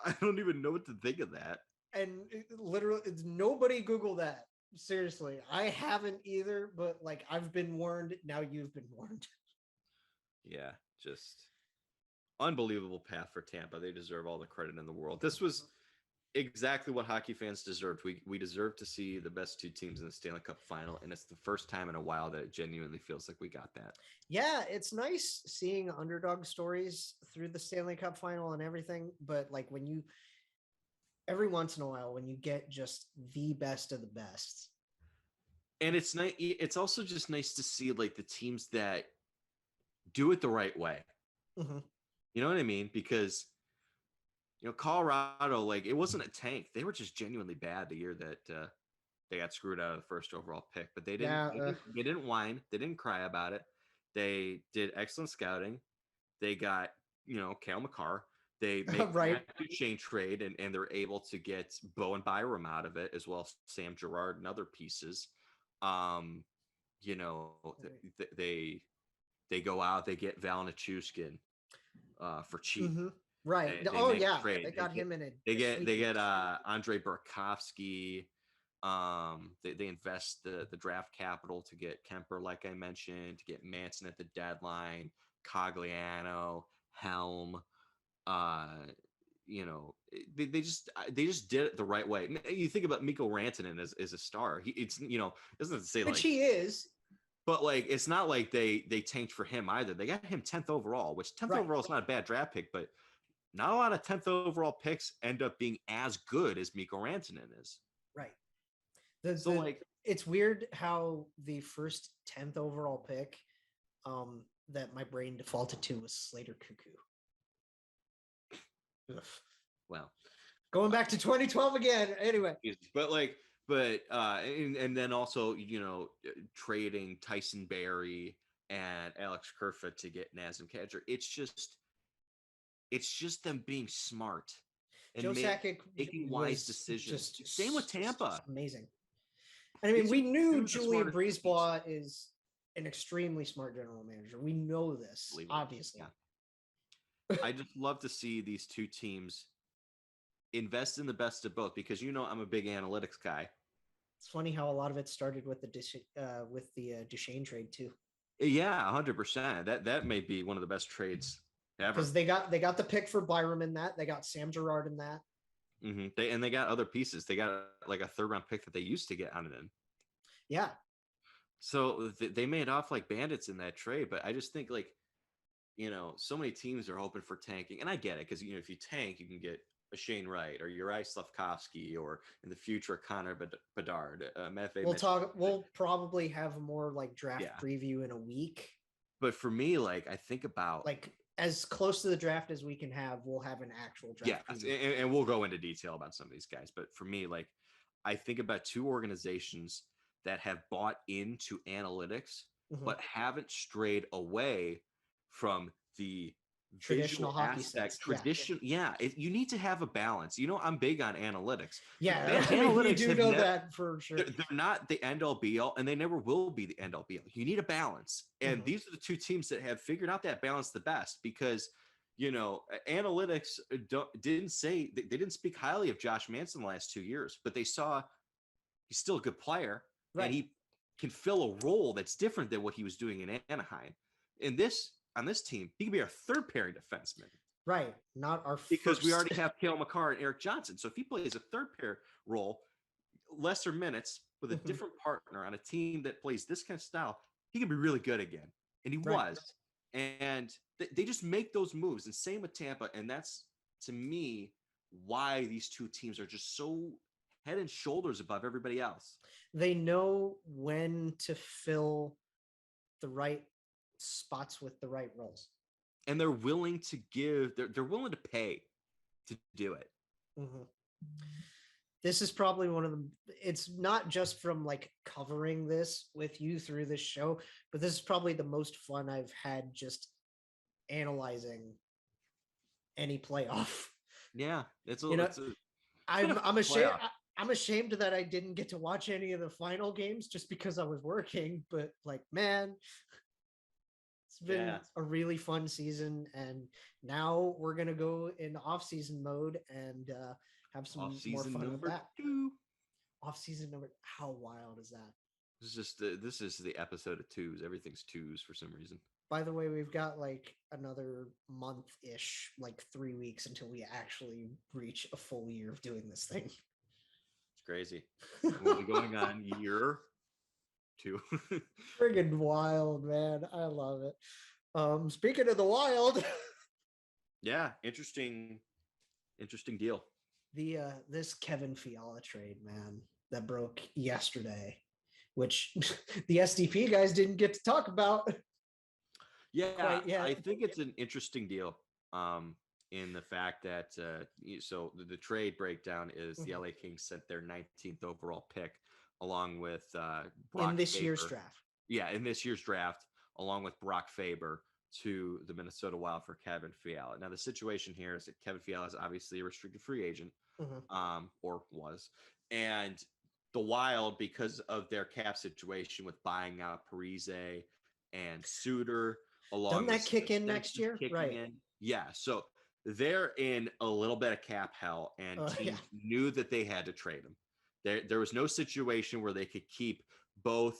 I don't even know what to think of that.
And literally, it's nobody Google that. Seriously, I haven't either, but like I've been warned. Now you've been warned.
Yeah, just unbelievable path for Tampa. They deserve all the credit in the world. This was exactly what hockey fans deserved. We deserve to see the best two teams in the Stanley Cup final, and it's the first time in a while that it genuinely feels like we got that.
Yeah, it's nice seeing underdog stories through the Stanley Cup final and everything, but like every once in a while when you get just the best of the best.
And it's nice. It's also just nice to see like the teams that do it the right way.
Mm-hmm.
You know what I mean? Because Colorado, like it wasn't a tank. They were just genuinely bad the year that they got screwed out of the first overall pick. But they didn't. They didn't whine. They didn't cry about it. They did excellent scouting. They got Cale Makar. They made
Right.
that Duchesne trade, and they're able to get Bo and Byram out of it, as well as Sam Girard and other pieces. They go out, they get Val Nichushkin for cheap.
Mm-hmm. Right.
They
Oh
make a
yeah,
trade.
they got him in it.
They get Andre Burakovsky. They invest the draft capital to get Kemper, like I mentioned, to get Manson at the deadline, Cogliano, Helm. They just did it the right way. You think about Mikko Rantanen as a star. Doesn't to say
Which
like
he is.
but like it's not like they tanked for him either. They got him 10th overall, which 10th
Right.
overall is not a bad draft pick, but not a lot of 10th overall picks end up being as good as Mikko Rantanen is.
Right. It's weird how the first 10th overall pick that my brain defaulted to was Slater Cuckoo. Ugh.
Well,
Going back to 2012 again. Anyway.
And then also, trading Tyson Berry and Alex Kerfoot to get Nazem Kadri. It's just them being smart and
Joe Sakic
making
was
wise decisions.
just
Same with Tampa.
just amazing. And I mean,
These
we
are
knew
two of the
Julian
smarter teams.
Brisebois is an extremely smart general manager. We know this,
Believe it.
obviously.
Yeah. I just love to see these two teams invest in the best of both because I'm a big analytics guy.
It's funny how a lot of it started with the Duchesne trade too,
Yeah, 100%. That may be one of the best trades ever.
because they got the pick for Byram in that. They got Sam Girard in that.
Mm-hmm. They got other pieces. They got like a 3rd round pick that they used to get on it in.
Yeah,
So they made off like bandits in that trade. But I just think so many teams are hoping for tanking, and I get it because if you tank, you can get a Shane Wright or Uri Slavkovsky or in the future Connor Bedard.
We'll probably have more like draft
Yeah.
preview in a week.
But for me, like I think about
like as close to the draft as we can have, we'll have an actual draft.
Yeah, and we'll go into detail about some of these guys. But for me, like I think about two organizations that have bought into analytics, but haven't strayed away from the
traditional
visual
hockey
aspect.
sense.
You need to have a balance. I'm big on analytics.
Yeah,
analytics
we do know that for sure.
They're not the end all be all, and they never will be the end all be all. You need a balance, and these are the two teams that have figured out that balance the best because analytics didn't say they didn't speak highly of Josh Manson the last 2 years, but they saw he's still a good player, and he can fill a role that's different than what he was doing in Anaheim. On this team, he could be our third pairing defenseman.
Right, not our
because
first.
We already have Cale Makar and Eric Johnson. So if he plays a third pair role, lesser minutes with a different partner on a team that plays this kind of style, he can be really good again. And he was. And they just make those moves. And same with Tampa. And that's, to me, why these two teams are just so head and shoulders above everybody else.
They know when to fill the right spots with the right roles.
And they're willing to they're willing to pay to do it.
This is probably one of them. It's not just from like covering this with you through this show, but this is probably the most fun I've had just analyzing any playoff.
Yeah,
I'm ashamed. I'm ashamed that I didn't get to watch any of the final games just because I was working. But like, man, it's been a really fun season, and now we're gonna go in off-season mode and have some more fun with that. Off-season number. How wild is that?
This is the episode of twos. Everything's twos for some reason.
By the way, we've got like another month-ish, like 3 weeks until we actually reach a full year of doing this thing.
It's crazy. We'll be going on year 2.
Friggin' wild, man. I love it. Speaking of the wild.
Yeah, interesting deal.
This Kevin Fiala trade, man, that broke yesterday, which the SDP guys didn't get to talk about.
Yeah, I think it's an interesting deal. In the fact that so the trade breakdown is the LA Kings sent their 19th overall pick along with Brock
in this
Faber.
Year's draft.
Yeah, in this year's draft, along with Brock Faber to the Minnesota Wild for Kevin Fiala. Now the situation here is that Kevin Fiala is obviously a restricted free agent, or was, and the Wild, because of their cap situation with buying out Parise and Suter, along
doesn't that kick in next year? Right.
Yeah, so they're in a little bit of cap hell, and teams knew that they had to trade him. There was no situation where they could keep both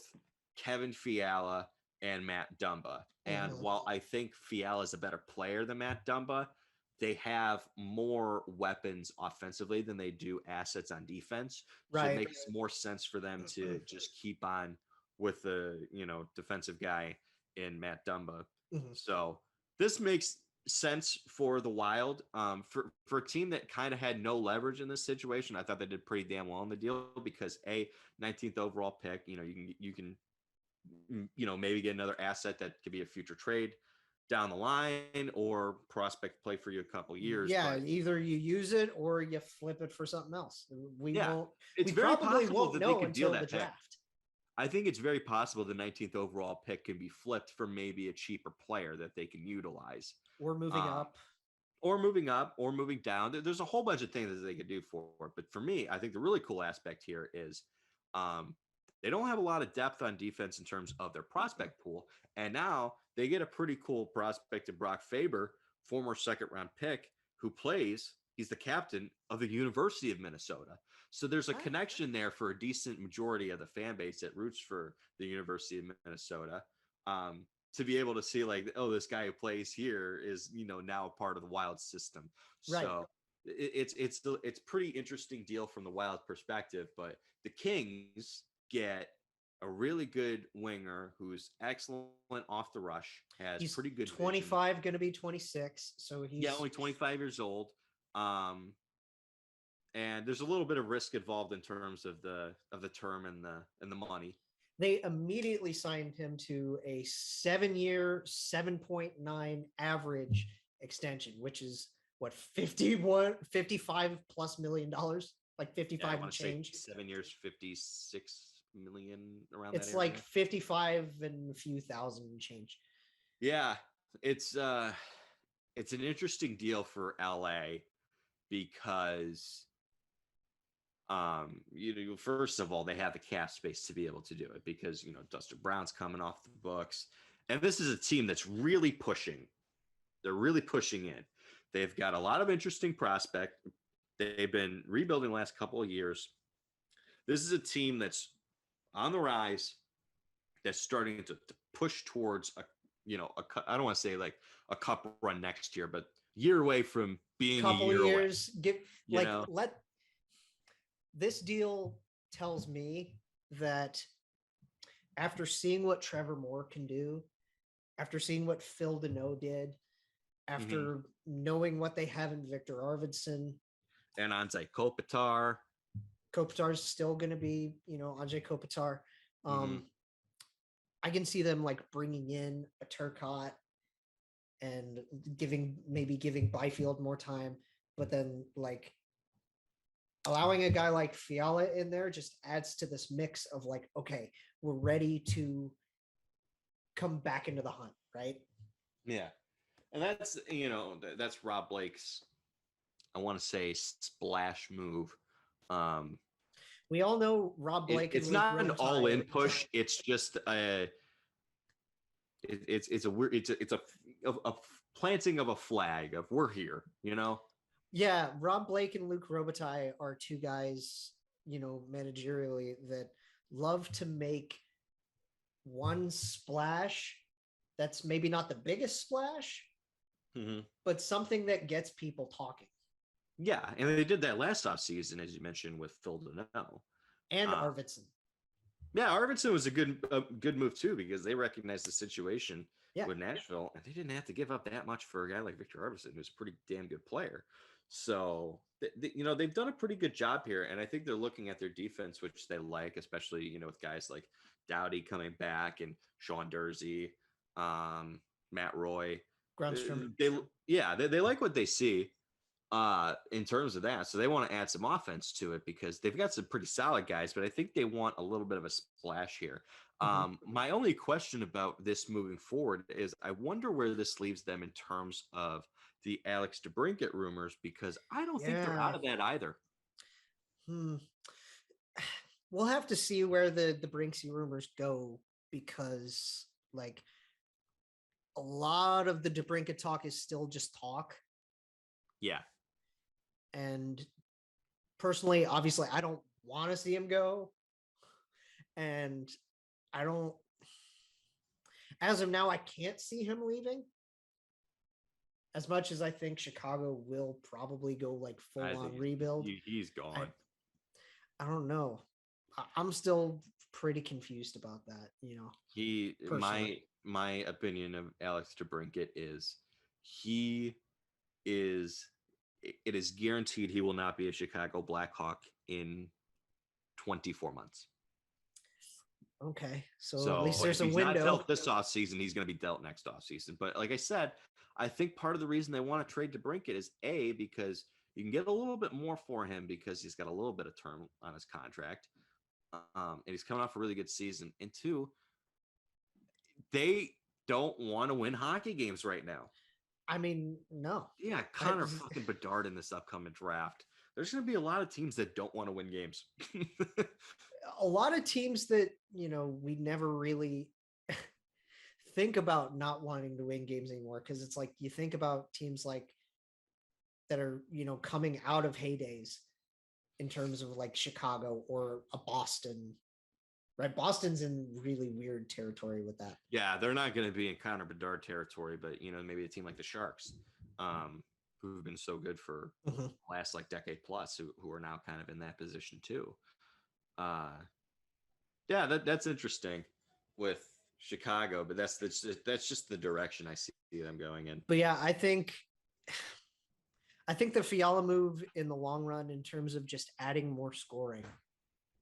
Kevin Fiala and Matt Dumba. And while I think Fiala is a better player than Matt Dumba, they have more weapons offensively than they do assets on defense. So it makes more sense for them to just keep on with the defensive guy in Matt Dumba. So this makes sense for the Wild. For a team that kind of had no leverage in this situation, I thought they did pretty damn well in the deal because 19th overall pick, you can maybe get another asset that could be a future trade down the line or prospect play for you a couple years.
Yeah, either you use it or you flip it for something else.
It's very possible that they could deal that
draft.
Pick. I think it's very possible the 19th overall pick can be flipped for maybe a cheaper player that they can utilize.
Or moving up.
Or moving up, or moving down. There's a whole bunch of things that they could do for it. But for me, I think the really cool aspect here is they don't have a lot of depth on defense in terms of their prospect pool. And now they get a pretty cool prospect in Brock Faber, former second-round pick, who plays. He's the captain of the University of Minnesota. So there's a connection there for a decent majority of the fan base that roots for the University of Minnesota. To be able to see this guy who plays here is, now a part of the Wild system.
Right.
So it's pretty interesting deal from the Wild perspective, but the Kings get a really good winger who's excellent off the rush, he's pretty good
25, going to be 26. So he's
only 25 years old. and there's a little bit of risk involved in terms of the term and the money.
They immediately signed him to a 7-year, 7.9 average extension, which is what 55 plus $1 million, like
Yeah, I
55 and
want to say
change.
7 years, 56 million around that
It's
area.
like 55 and a few thousand and change.
Yeah, it's an interesting deal for LA because first of all, they have the cap space to be able to do it because Dustin Brown's coming off the books, and this is a team that's really pushing. They're really pushing in. They've got a lot of interesting prospect. They've been rebuilding the last couple of years. This is a team that's on the rise, that's starting to push towards I don't want to say like a cup run next year, but year away from being
Couple
a year
years,
away.
let this deal tells me that after seeing what Trevor Moore can do, after seeing what Phil Deneau did, after knowing what they have in Victor Arvidsson,
and Anze Kopitar.
Kopitar's still going to be, Anze Kopitar. I can see them like bringing in a Turcotte and giving Byfield more time, but then like allowing a guy like Fiala in there just adds to this mix of like, okay, we're ready to come back into the hunt, right?
Yeah. And that's Rob Blake's, I want to say, splash move.
We all know Rob Blake.
It's not an all-in push. It's just it's a planting of a flag of we're here.
Yeah, Rob Blake and Luc Robitaille are two guys, managerially that love to make one splash that's maybe not the biggest splash, but something that gets people talking.
Yeah, and they did that last offseason, as you mentioned, with Phil Deneau.
And Arvidsson.
Yeah, Arvidsson was a good move, too, because they recognized the situation with Nashville, and they didn't have to give up that much for a guy like Victor Arvidsson, who's a pretty damn good player. So, they've done a pretty good job here, and I think they're looking at their defense, which they like, especially, with guys like Doughty coming back and Sean Durzi, Matt Roy.
Grundstrom.
They like what they see in terms of that. So they want to add some offense to it because they've got some pretty solid guys, but I think they want a little bit of a splash here. My only question about this moving forward is I wonder where this leaves them in terms of the Alex DeBrincat rumors, because I don't think they're out of that either.
We'll have to see where the Brinksy rumors go, because like a lot of the DeBrincat talk is still just talk.
Yeah.
And personally, obviously, I don't want to see him go. And as of now, I can't see him leaving. As much as I think Chicago will probably go like full on rebuild.
He's gone.
I don't know. I'm still pretty confused about that,
My opinion of Alex DeBrincat is it is guaranteed he will not be a Chicago Blackhawk in 24 months.
Okay. So at least there's a window.
Not dealt this offseason, he's going to be dealt next offseason. But like I said, I think part of the reason they want to trade DeBrincat is because you can get a little bit more for him because he's got a little bit of term on his contract. And he's coming off a really good season. And two, they don't want to win hockey games right now.
I mean, no.
Yeah, Connor fucking Bedard in this upcoming draft. There's going to be a lot of teams that don't want to win games.
A lot of teams that, we never really think about not wanting to win games anymore, because it's like you think about teams like that are, coming out of heydays in terms of like Chicago or a Boston. Right, Boston's in really weird territory with that.
Yeah, they're not going to be in Connor Bedard territory, but maybe a team like the Sharks, who've been so good for the last like decade plus, who are now kind of in that position too. That's interesting with Chicago, but that's just the direction I see them going in.
But yeah, I think I think the Fiala move in the long run, in terms of just adding more scoring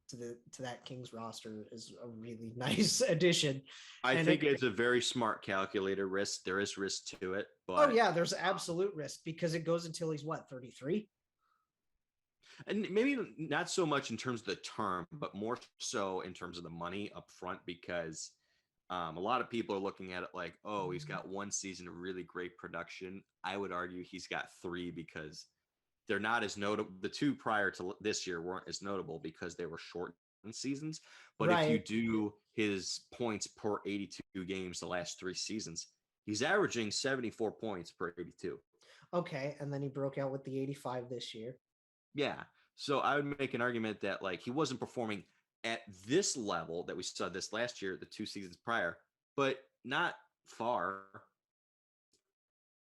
to that Kings roster, is a really nice addition.
I
And
think it's a very smart calculator risk. There is risk to it,
oh
but
yeah, there's absolute risk because it goes until he's what, 33?
and maybe not so much in terms of the term, but more so in terms of the money up front, because a lot of people are looking at it like, oh, he's got one season of really great production. I would argue he's got three because they're not as notable. The two prior to this year weren't as notable because they were short seasons. But if you
Right.
do his points per 82 games the last three seasons, he's averaging 74 points per 82.
Okay, and then he broke out with the 85 this year.
Yeah. So I would make an argument that like he wasn't performing at this level that we saw this last year, the two seasons prior, but not far.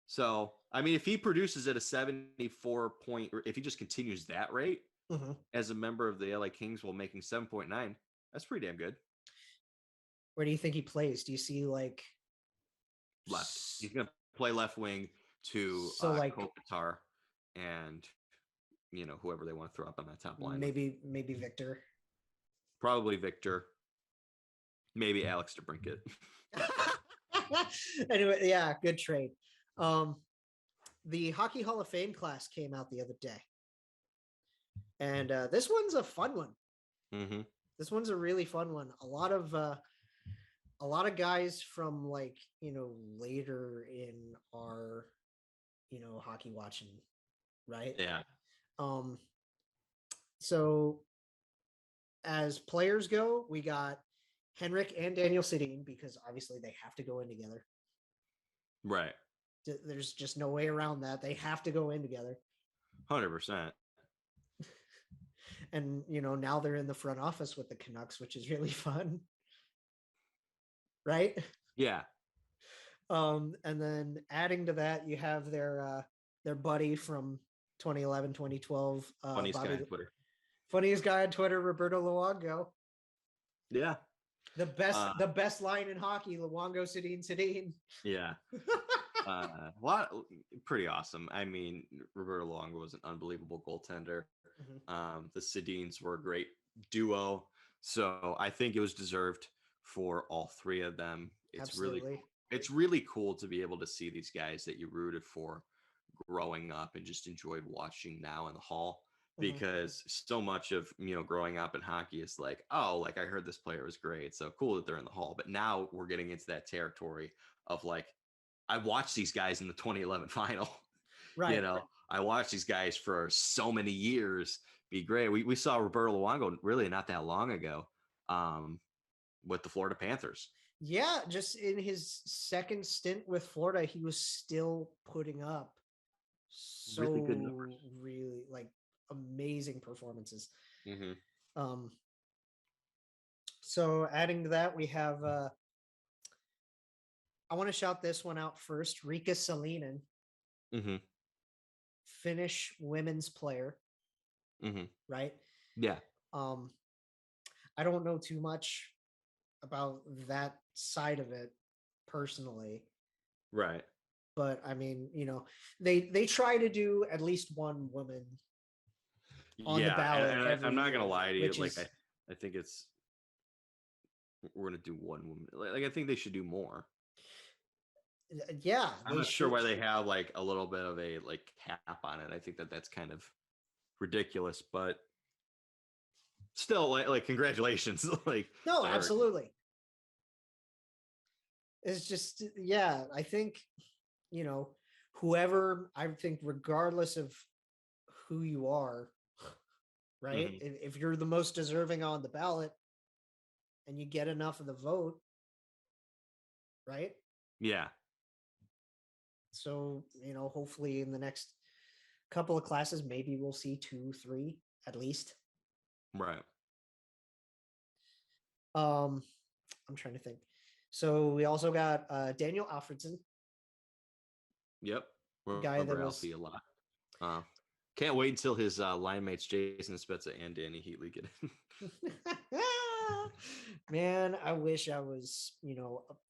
So, I mean, if he produces at a 74 point, or if he just continues that rate
Mm-hmm.
as a member of the LA Kings while making 7.9, that's pretty damn good.
Where do you think he plays? Do you see like
Left. He's going to play left wing to
so like
Kopitar and, whoever they want to throw up on that top line.
maybe Victor?
Probably Victor. Maybe Alex DeBrincat.
Anyway, yeah, good trade. The Hockey Hall of Fame class came out the other day, and this one's a fun one.
Mm-hmm.
This one's a really fun one. A lot of guys from like later in our hockey watching, right?
Yeah.
So as players go, we got Henrik and Daniel Sedin, because obviously they have to go in together.
Right.
There's just no way around that. They have to go in together.
100%.
And now they're in the front office with the Canucks, which is really fun. Right?
Yeah.
And then adding to that, you have their buddy from 2011, 2012.
Funniest guy on Twitter.
Funniest guy on Twitter, Roberto Luongo.
Yeah.
The best line in hockey, Luongo, Sedin.
Yeah. Pretty awesome. I mean, Roberto Luongo was an unbelievable goaltender. Mm-hmm. The Sedins were a great duo, so I think it was deserved for all three of them. It's really cool to be able to see these guys that you rooted for growing up and just enjoyed watching now in the Hall. Mm-hmm. Because so much of growing up in hockey is like, oh, like I heard this player was great, so cool that they're in the Hall. But now we're getting into that territory of like, I watched these guys in the 2011 final.
Right.
I watched these guys for so many years be great. We saw Roberto Luongo really not that long ago with the Florida Panthers.
Yeah, just in his second stint with Florida, he was still putting up so
really good numbers.
Really like amazing performances.
Mm-hmm.
So adding to that, we have I want to shout this one out first. Riikka Salinen,
mm-hmm.
Finnish women's player.
Mm-hmm.
Right?
Yeah.
I don't know too much about that side of it personally.
Right.
But I mean, they try to do at least one woman on the ballot.
And I'm not gonna lie to you. Like I think we're gonna do one woman. Like I think they should do more.
Yeah,
I'm not sure why they have like a little bit of a like cap on it. I think that's kind of ridiculous, but still, like congratulations. Like
no, absolutely. It's just I think whoever, I think regardless of who you are, right? Mm-hmm. If you're the most deserving on the ballot and you get enough of the vote, right?
Yeah.
So, hopefully in the next couple of classes, maybe we'll see 2, 3 at least.
Right.
I'm trying to think. So we also got Daniel Alfredson.
Yep.
Guy that was
Alfie a lot. Can't wait until his line mates Jason Spezza and Danny Heatley get in.
Man, I wish I was,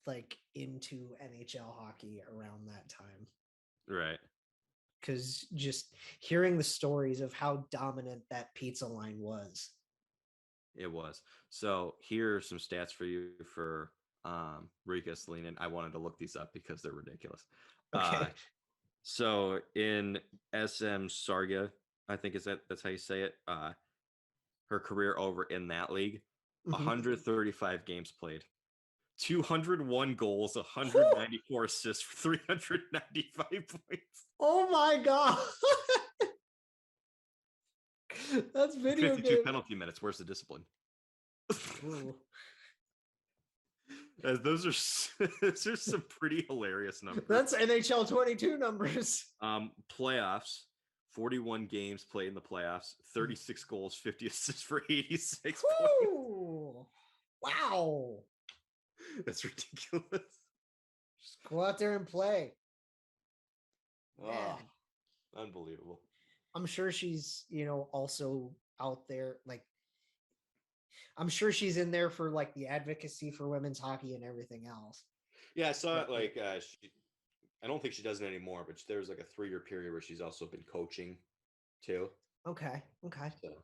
like into NHL hockey around that time.
Right.
because just hearing the stories of how dominant that pizza line was.
It was. So here are some stats for you for Rika Selene. I wanted to look these up because they're ridiculous.
Okay.
So in SM Sarga, I think that's how you say it. Her career over in that league, 135 games played, 201 goals, 194 assists for 395 points.
Oh my god. That's video
52
game.
penalty minutes. Where's the discipline? Those are some pretty hilarious numbers.
That's NHL 22 numbers.
Playoffs, 41 games played in the playoffs, 36 goals, 50 assists for 86 points.
Wow.
That's ridiculous.
Just go out there and play.
Oh, unbelievable.
I'm sure she's, also out there. Like, I'm sure she's in there for like the advocacy for women's hockey and everything else.
Yeah, I saw it. Like, I don't think she does it anymore, but there was like a 3-year period where she's also been coaching too.
Okay.
So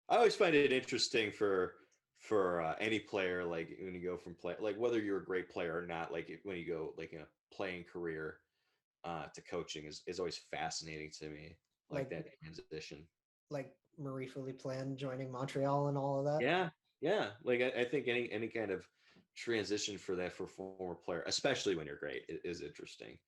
I always find it interesting for any player, like when you go from like whether you're a great player or not, like when you go like in a playing career to coaching is always fascinating to me. Like that transition.
Like Marie Philippe joining Montreal and all of that.
Yeah. Like I think any kind of transition for that for former player, especially when you're great, is interesting.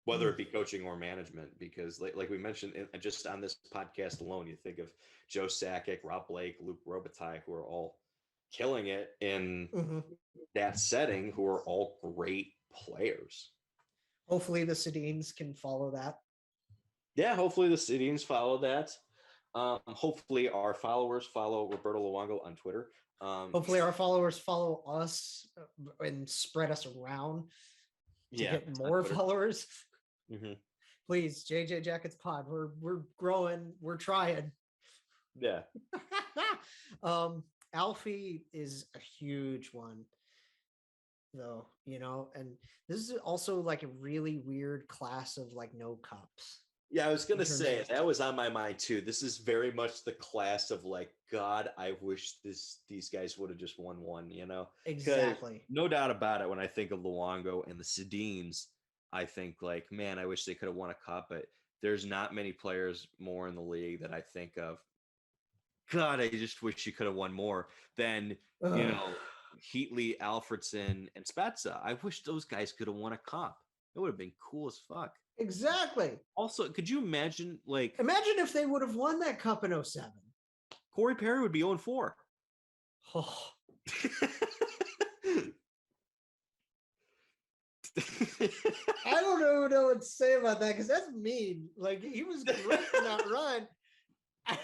Whether it be coaching or management, because like we mentioned just on this podcast alone, you think of Joe Sakic, Rob Blake, Luke Robitaille, who are all killing it in that setting, who are all great players.
Hopefully the Sedins can follow that.
Yeah, hopefully the Sedins follow that. Hopefully our followers follow Roberto Luongo on Twitter.
Hopefully our followers follow us and spread us around to get more followers. Please, JJ Jackets Pod. We're growing. We're trying.
Yeah.
Alfie is a huge one, though, and this is also like a really weird class of like no cups.
Yeah, I was gonna say that was on my mind too. This is very much the class of like, God, I wish these guys would have just won one,
Exactly.
No doubt about it. When I think of Luongo and the Sedins, I think like, man, I wish they could have won a cup, but there's not many players more in the league that I think of. God, I just wish you could have won more than Heatley, Alfredson, and Spezza. I wish those guys could have won a cup. It would have been cool as fuck.
Exactly.
Also, could you imagine
if they would have won that cup in 07?
Corey Perry would be 0-4.
Oh. I don't know what to say about that, because that's mean. Like, he was great in that run.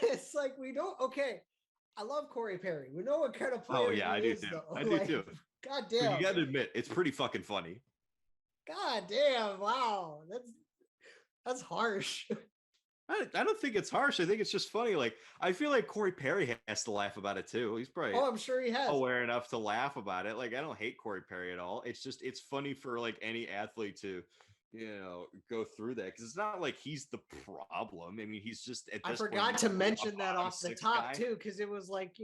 It's like, we don't. Okay, I love Corey Perry. We know what kind of player he is, though.
I do too.
God damn.
You got to admit, it's pretty fucking funny.
God damn! Wow, that's harsh.
I don't think it's harsh. I think it's just funny. Like, I feel like Corey Perry has to laugh about it too. He's probably
I'm sure he has
aware enough to laugh about it. Like, I don't hate Corey Perry at all. It's just it's funny for like any athlete to go through that, because it's not like he's the problem. I mean, he's just at this
I forgot to mention that off the top
guy.
too, because it was like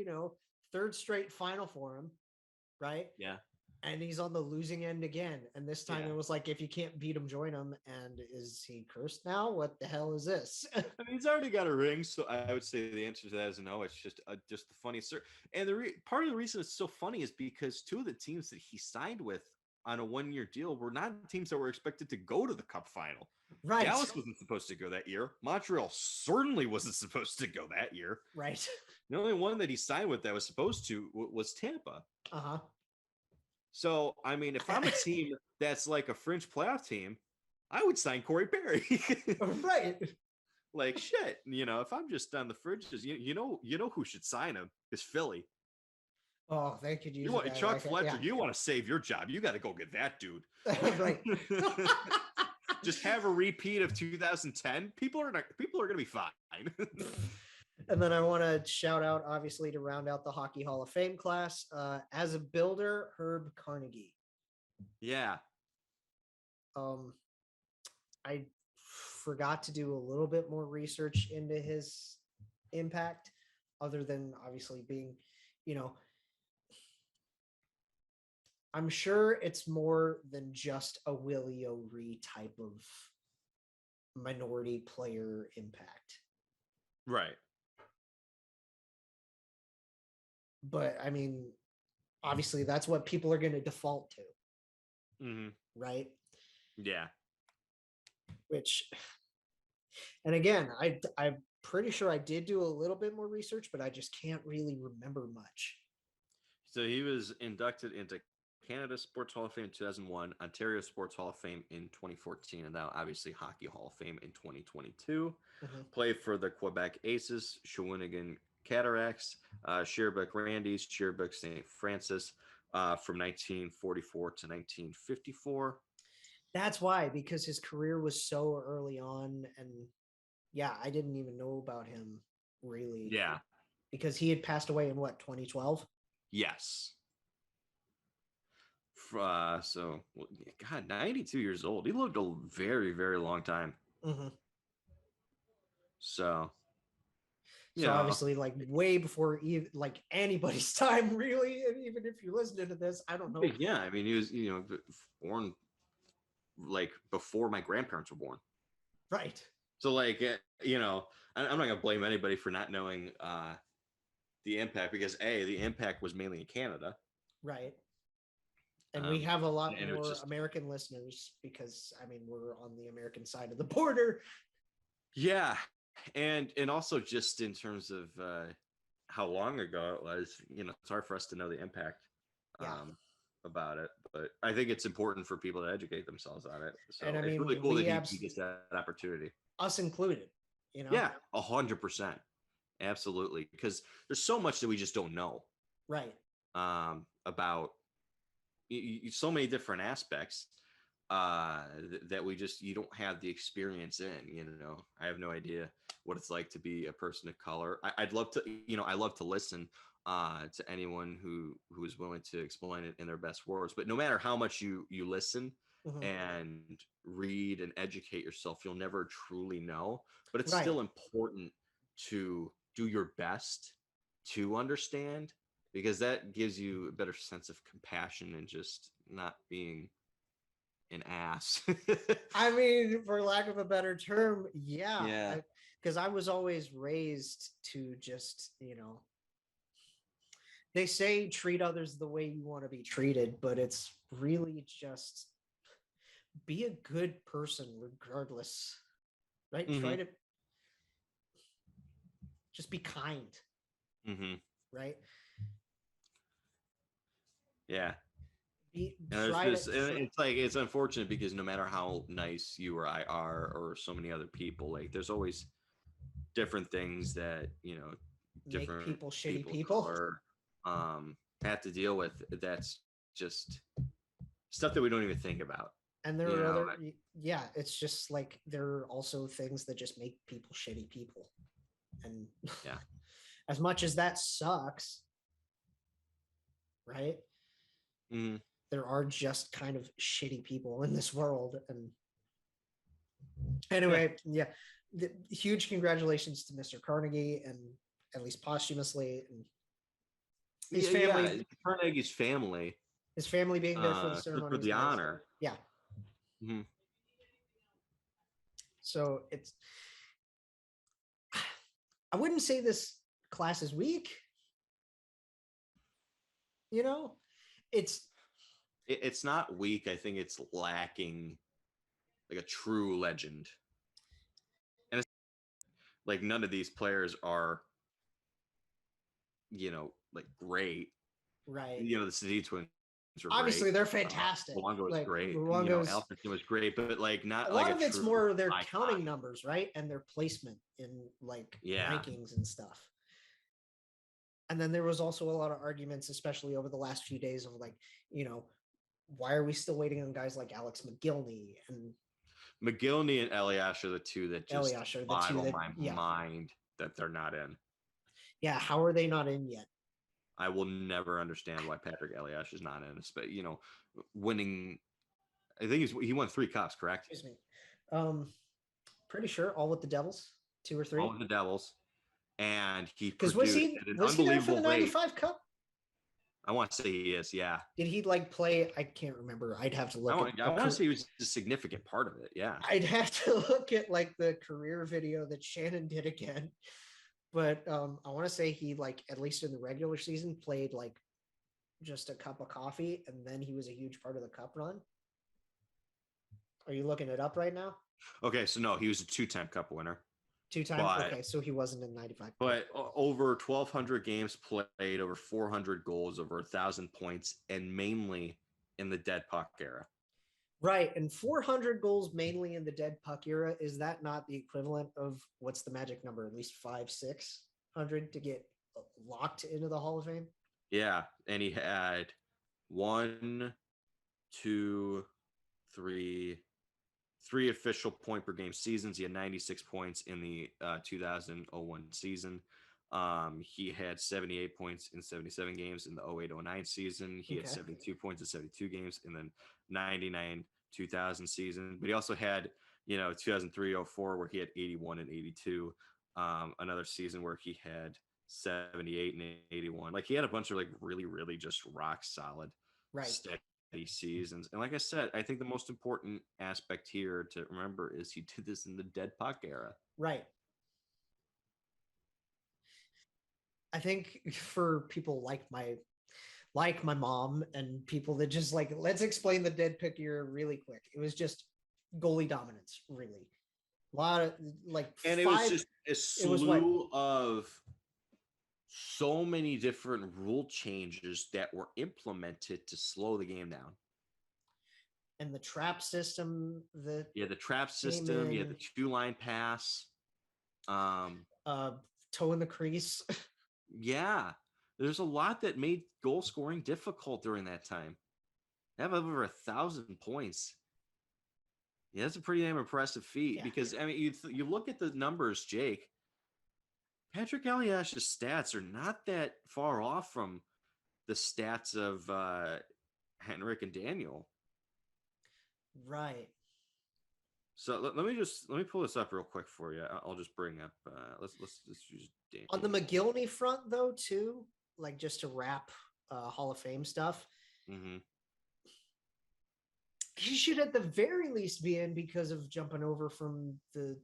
third straight final for him, right?
Yeah.
And he's on the losing end again. And this time it was like, if you can't beat him, join him. And is he cursed now? What the hell is this?
I mean, he's already got a ring, so I would say the answer to that is no. It's just the funniest. And part of the reason it's so funny is because two of the teams that he signed with on a 1-year deal were not teams that were expected to go to the Cup final.
Right.
Dallas wasn't supposed to go that year. Montreal certainly wasn't supposed to go that year.
Right.
The only one that he signed with that was supposed to was Tampa.
Uh-huh.
So, I mean, if I'm a team that's like a fringe playoff team, I would sign Corey Perry.
Right.
Like, shit, if I'm just on the fringes, you know who should sign him is Philly.
Oh, they could use
Chuck Fletcher. You want to save your job. You got to go get that dude.
Right.
Just have a repeat of 2010. People are going to be fine.
And then I want to shout out, obviously, to round out the Hockey Hall of Fame class, as a builder, Herb Carnegie.
Yeah.
I forgot to do a little bit more research into his impact, other than obviously being, you know, I'm sure it's more than just a Willie O'Ree type of minority player impact.
Right.
But I mean, obviously that's what people are going to default to, right?
Yeah.
Which, and again, I'm pretty sure I did do a little bit more research, but I just can't really remember much.
So he was inducted into Canada Sports Hall of Fame in 2001, Ontario Sports Hall of Fame in 2014, and now obviously Hockey Hall of Fame in 2022. Played for the Quebec Aces, Shawinigan Cataracts, Sherbrooke Randies, Sherbrooke St. Francis from 1944 to 1954.
That's why, because his career was so early on, and yeah, I didn't even know about him really.
Yeah.
Because he had passed away in what, 2012?
Yes. So, God, 92 years old. He lived a very, very long time. So,
so obviously, like way before even like anybody's time, really. And even if you're listening to this, I don't know.
Yeah, I mean, he was, born like before my grandparents were born.
Right.
So, like, I'm not gonna blame anybody for not knowing the impact, because the impact was mainly in Canada.
Right. And we have a lot more
just
American listeners because, I mean, we're on the American side of the border.
Yeah. And also just in terms of how long ago it was, it's hard for us to know the impact about it. But I think it's important for people to educate themselves on it. So
and I mean,
it's really cool that he gets that opportunity.
Us included,
Yeah, 100%. Absolutely. Because there's so much that we just don't know.
Right.
About so many different aspects that you don't have the experience in. I have no idea what it's like to be a person of color. I'd love to, I love to listen to anyone who is willing to explain it in their best words. But no matter how much you listen and read and educate yourself, you'll never truly know. But it's still important to do your best to understand, because that gives you a better sense of compassion and just not being an ass.
I mean, for lack of a better term,
yeah.
Because I was always raised to just, they say treat others the way you want to be treated, but it's really just be a good person regardless, right? Try to just be kind, right?
Yeah. It's unfortunate because no matter how nice you or I are, or so many other people, like there's always different things that different
make people shitty people
have to deal with. That's just stuff that we don't even think about.
And there are other, it's just like there are also things that just make people shitty people. And as much as that sucks, right? There are just kind of shitty people in this world. And anyway, huge congratulations to Mr. Carnegie, and at least posthumously, and his family.
Carnegie's family.
His family being there for the ceremony.
For the honor.
Yeah. So I wouldn't say this class is weak.
It's not weak. I think it's lacking like a true legend. And it's like none of these players are, like great.
Right.
The Sedin twins are
obviously
great.
They're fantastic.
Luongo was great.
Luongo's,
Alfredson was great, but like not
a
like
lot of it's more their
icon.
counting numbers, right? And their placement in rankings and stuff. And then there was also a lot of arguments, especially over the last few days, of like, why are we still waiting on guys like Alex McGillney? And
McGillney and Elias are the two that just boggle my mind that they're not in.
Yeah, how are they not in yet?
I will never understand why Patrick Elias is not in. But winning, I think he won 3 cups, correct?
Excuse me. Um, pretty sure all with the Devils, 2 or 3.
all with the Devils, and he
Because
produced at an
was he there for
unbelievable
the
rate.
'95 Cup?
I want to say he is, yeah.
Did he like play? I can't remember. I'd have to look
I want to say he was a significant part of it, yeah.
I'd have to look at like the career video that Shannon did again. But I want to say he like at least in the regular season played like just a cup of coffee, and then he was a huge part of the cup run. Are you looking it up right now?
Okay, so no, he was a 2-time Cup winner.
2 times.
But,
okay, so he wasn't in '95.
but over 1,200 games played, over 400 goals, over 1,000 points, and mainly in the dead puck era.
Right, and 400 goals mainly in the dead puck era. Is that not the equivalent of what's the magic number? At least 500-600 to get locked into the Hall of Fame.
Yeah, and he had 1, 2, 3 official point per game seasons. He had 96 points in the 2001 season. He had 78 points in 77 games in the 08-09 season. He had 72 points in 72 games in the 99-2000 season. But he also had, 2003-04 where he had 81 and 82. Another season where he had 78 and 81. Like he had a bunch of like really, really just rock solid, steady seasons. And like I said, I think the most important aspect here to remember is he did this in the dead puck era.
Right. I think for people like my mom and people that just like, let's explain the dead puck era really quick. It was just goalie dominance, really. A lot of like,
and it was just a slew of so many different rule changes that were implemented to slow the game down.
And the trap system, the
trap system, the 2-line pass,
toe in the crease.
Yeah, there's a lot that made goal scoring difficult during that time. They have over 1,000 points. Yeah, that's a pretty damn impressive feat because I mean, you look at the numbers, Jake. Patrick Eliash's stats are not that far off from the stats of Henrik and Daniel.
Right.
So let me pull this up real quick for you. I'll just bring up. Let's use Daniel.
On the McGillney front, though, too, like just to wrap Hall of Fame stuff.
Mm-hmm.
He should at the very least be in because of jumping over from the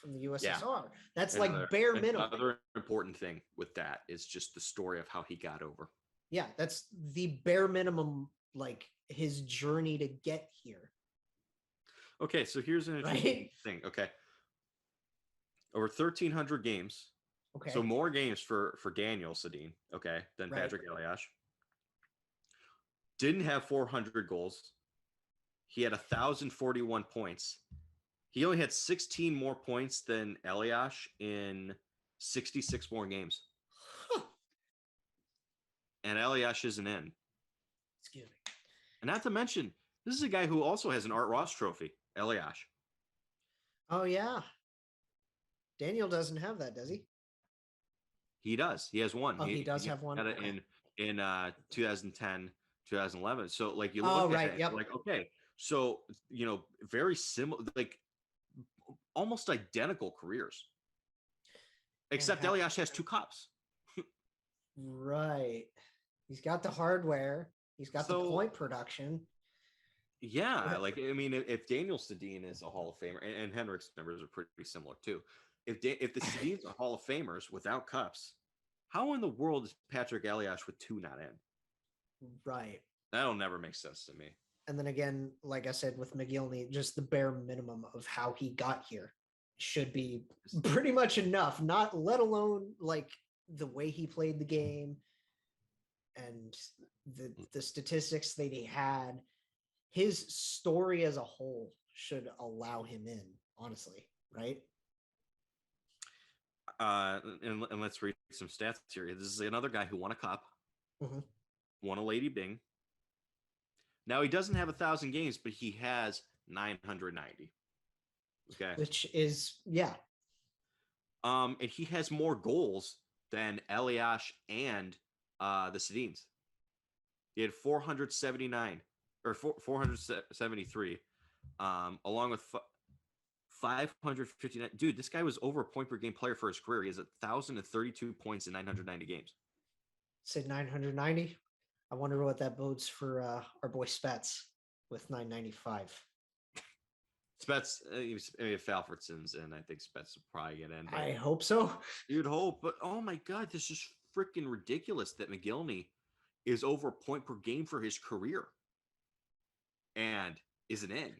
USSR. Yeah. That's like bare minimum.
Another important thing with that is just the story of how he got over.
Yeah, that's the bare minimum, like his journey to get here.
Okay, so here's an interesting thing. Okay. Over 1,300 games. Okay. So more games for Daniel Sedin, okay, than Patrick Elias. Didn't have 400 goals. He had 1,041 points. He only had 16 more points than Elias in 66 more games. Huh. And Elias isn't in.
Excuse me.
And not to mention, this is a guy who also has an Art Ross trophy, Elias.
Oh, yeah. Daniel doesn't have that, does he?
He does. He has one.
Oh, he does have one.
Got it in 2010, 2011. So, like, you look at it, like, okay, so, very similar, like, almost identical careers. Except Elias has 2 cups.
Right. He's got the hardware. He's got the point production.
Yeah, like, I mean, if Daniel Sedin is a Hall of Famer, and Henrik's numbers are pretty similar too. If the Sedins are Hall of Famers without cups, how in the world is Patrick Elias with 2 not in?
Right.
That'll never make sense to me.
And then again, like I said, with McGillney, just the bare minimum of how he got here should be pretty much enough, not let alone like the way he played the game and the statistics that he had. His story as a whole should allow him in, honestly, right?
And let's read some stats here. This is another guy who won a cup, won a Lady Byng. Now he doesn't have 1,000 games, but he has 990. Okay,
which is
and he has more goals than Elias and the Sedins. He had 479 or 473, along with 559. Dude, this guy was over a point per game player for his career. He has 1,032 points in 990 games.
Said 990. I wonder what that bodes for our boy Spets with 995.
Spets, if Alfredson's in, I think Spets will probably get in.
I hope so.
You'd hope, but oh my God, this is freaking ridiculous that McGillney is over a point per game for his career and isn't in.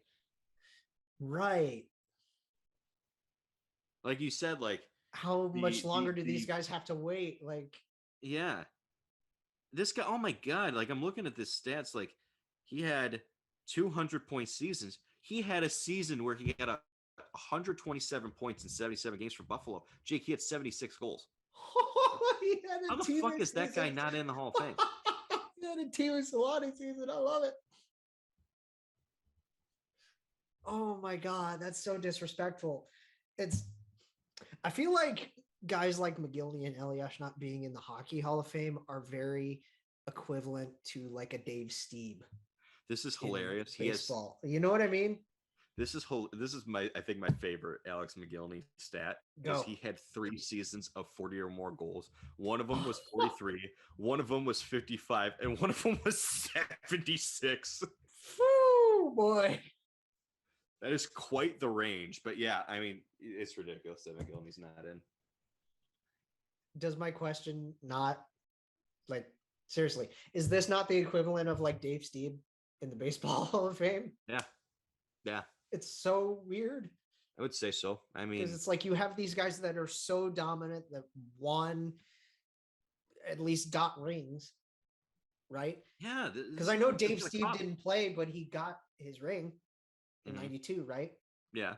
Right.
Like you said, like
how much longer do these guys have to wait? Like,
yeah, this guy. Oh my God! Like I'm looking at this stats. Like he had 200-point seasons. He had a season where he had 127 points in 77 games for Buffalo. Jake, he had 76 goals. How the fuck is that guy not in the Hall of Fame?
He had a Timo Solani season. I love it. Oh my God, that's so disrespectful. I feel like guys like McGillney and Elias not being in the Hockey Hall of Fame are very equivalent to like a Dave Stieb.
This is hilarious.
Baseball. You know what I mean?
This is my favorite Alex McGillney stat because he had 3 seasons of 40 or more goals. One of them was 43, one of them was 55, and one of them was 76.
Woo, boy.
That is quite the range. But yeah, I mean, it's ridiculous that McGillney's not in.
Does my question not, like, seriously, is this not the equivalent of like Dave Stieb in the Baseball Hall of Fame?
Yeah. Yeah.
It's so weird.
I would say so. I mean,
because it's like you have these guys that are so dominant that won, at least got rings, right?
Yeah.
Because I know Dave Stieb didn't play, but he got his ring in 92, right?
Yeah.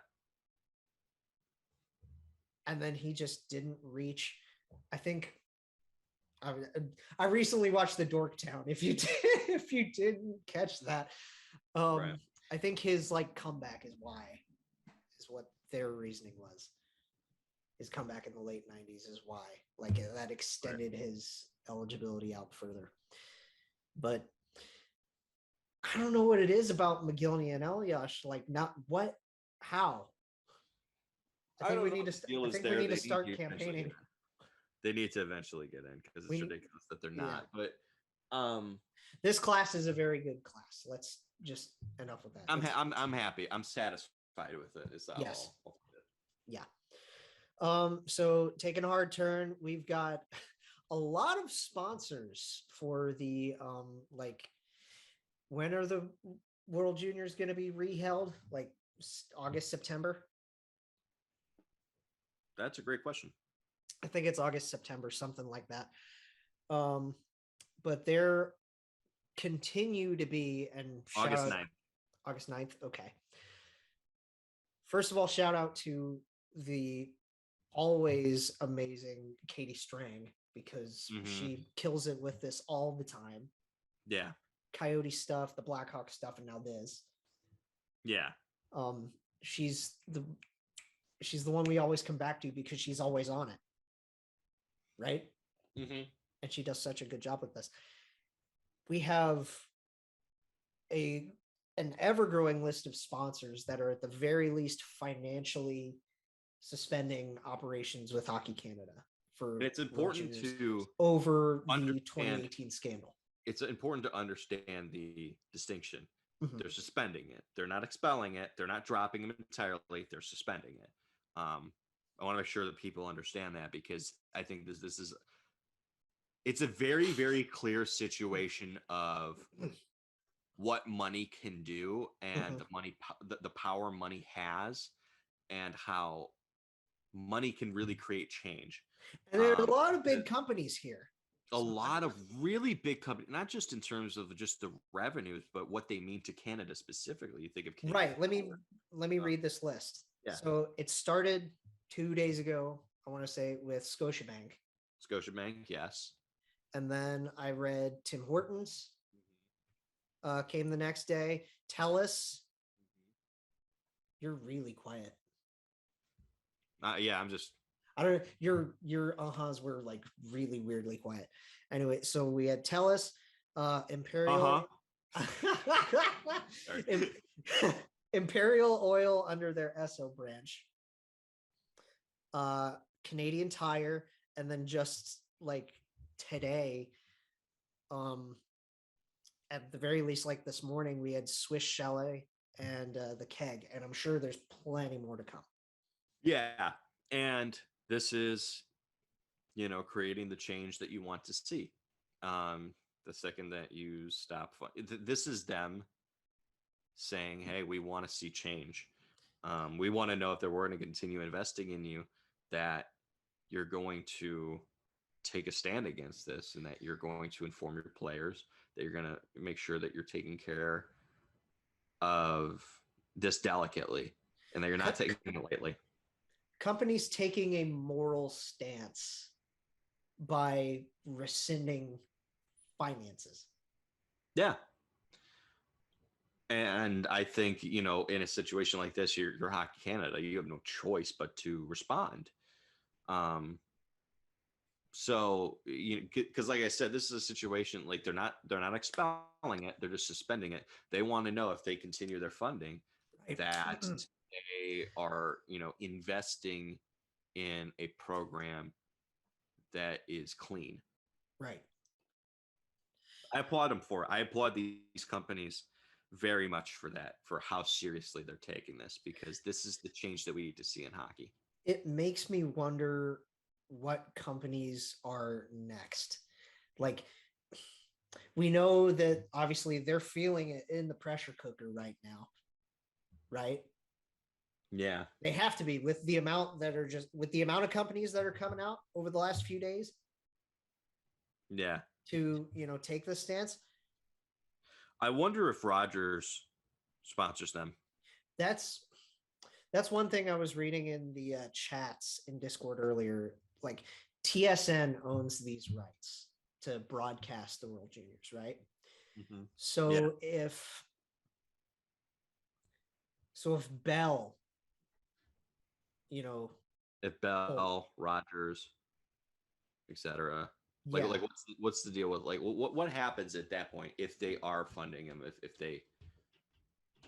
And then he just didn't reach, I think. I recently watched the Dorktown. If you didn't catch that, right. I think his like comeback is what their reasoning was. His comeback in the late 90s is why, like, that extended his eligibility out further. But I don't know what it is about McGillney and Elias. Like, how? I think we need to start campaigning.
They need to eventually get in because it's ridiculous that they're not. Yeah. But
this class is a very good class. Let's just enough with that.
I'm happy. I'm satisfied with it.
Yes. Yeah. So taking a hard turn, we've got a lot of sponsors for the like, when are the World Juniors going to be reheld? Like August, September?
That's a great question.
I think it's August, September, something like that. But there continue to be, and
August 9th.
August 9th. Okay. First of all, shout out to the always amazing Katie Strang, because she kills it with this all the time.
Yeah.
Coyote stuff, the Blackhawk stuff, and now this.
Yeah.
She's the one we always come back to because she's always on it. Right? And she does such a good job with this. We have an ever-growing list of sponsors that are at the very least financially suspending operations with Hockey Canada for.
It's important to
over the 2018 scandal. It's
important to understand the distinction. They're suspending it. They're not expelling it. They're not dropping them entirely. They're suspending it. I want to make sure that people understand that, because I think it's a very, very clear situation of what money can do and the power money has, and how money can really create change.
And there are a lot of big companies here.
A lot of really big companies, not just in terms of just the revenues, but what they mean to Canada specifically. You think of Canada.
Right. Let me read this list.
Yeah.
So it started 2 days ago, I want to say, with Scotiabank.
Scotiabank, yes.
And then I read Tim Hortons. Came the next day. TELUS. You're really quiet.
Yeah, I'm just.
I don't know. Your uh-huhs were like really weirdly quiet. Anyway, so we had TELUS, Imperial. Imperial Oil under their Esso branch, Canadian Tire, and then just like today, at the very least, like this morning, we had Swiss Chalet and the Keg, and I'm sure there's plenty more to come.
Yeah, and this is, creating the change that you want to see. The second that you stop, this is them saying, "Hey, we want to see change. We want to know if we're going to continue investing in you, that you're going to take a stand against this, and that you're going to inform your players, that you're going to make sure that you're taking care of this delicately, and that you're not taking it lightly."
Companies taking a moral stance by rescinding finances.
Yeah. And I think, in a situation like this, you're Hockey Canada, you have no choice but to respond. So, because like I said, this is a situation, like they're not expelling it, they're just suspending it. They want to know if they continue their funding,
Right.
that they are, investing in a program that is clean.
Right.
I applaud them for it. I applaud these companies very much for that, for how seriously they're taking this, because this is the change that we need to see in hockey.
It makes me wonder what companies are next. Like, we know that obviously they're feeling it in the pressure cooker right now, right?
Yeah.
They have to be, with the amount of companies that are coming out over the last few days.
Yeah.
To, take this stance.
I wonder if Rogers sponsors them.
That's one thing I was reading in the chats in Discord earlier. Like, TSN owns these rights to broadcast the World Juniors, right?
Mm-hmm.
So if Bell,
if Bell, Rogers, etc. Like,
yeah.
like what's the deal with, like, what happens at that point if they are funding them, if they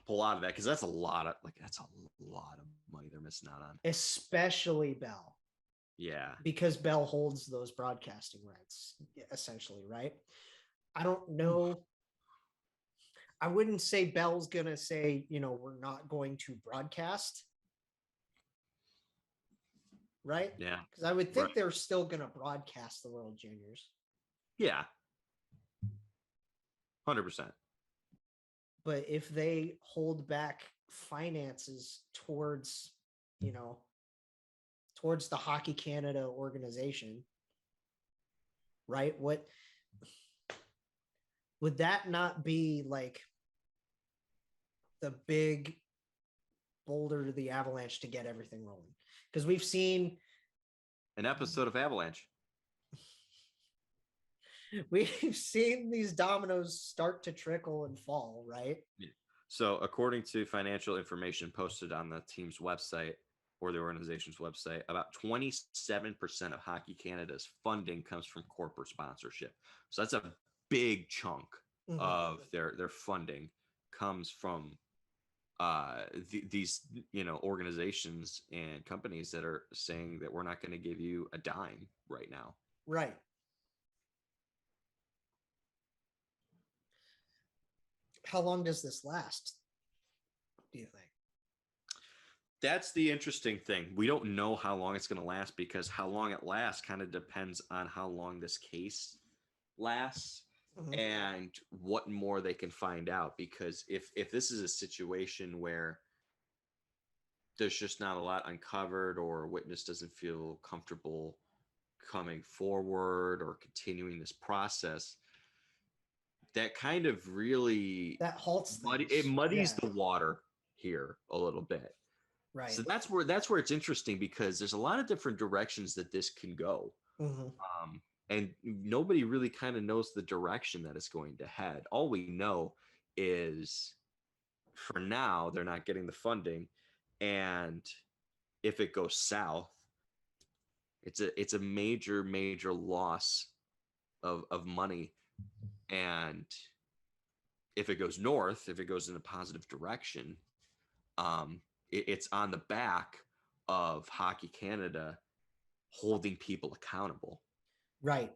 pull out of that? Because that's a lot of money they're missing out on,
especially Bell.
Yeah,
because Bell holds those broadcasting rights, essentially, right? I don't know. I wouldn't say Bell's gonna say, we're not going to broadcast, right?
Yeah,
because I would think they're still gonna broadcast the World Juniors.
Yeah, 100%.
But if they hold back finances towards, towards the Hockey Canada organization, right? What would that not be like the big boulder to the avalanche to get everything rolling? Because we've seen
an episode of Avalanche.
We've seen these dominoes start to trickle and fall, right?
Yeah. So, according to financial information posted on the team's website or the organization's website, about 27% of Hockey Canada's funding comes from corporate sponsorship. So that's a big chunk of their funding comes from these organizations and companies that are saying that we're not going to give you a dime right now.
Right. How long does this last, do you think?
That's the interesting thing. We don't know how long it's going to last, because how long it lasts kind of depends on how long this case lasts and what more they can find out. Because if this is a situation where there's just not a lot uncovered, or a witness doesn't feel comfortable coming forward or continuing this process, that kind of really
that halts
it muddies the water here a little bit.
Right.
So that's where it's interesting, because there's a lot of different directions that this can go. And nobody really kind of knows the direction that it's going to head. All we know is, for now, they're not getting the funding, and if it goes south, it's a major loss of money. And if it goes north, if it goes in a positive direction, it's on the back of Hockey Canada holding people accountable.
Right.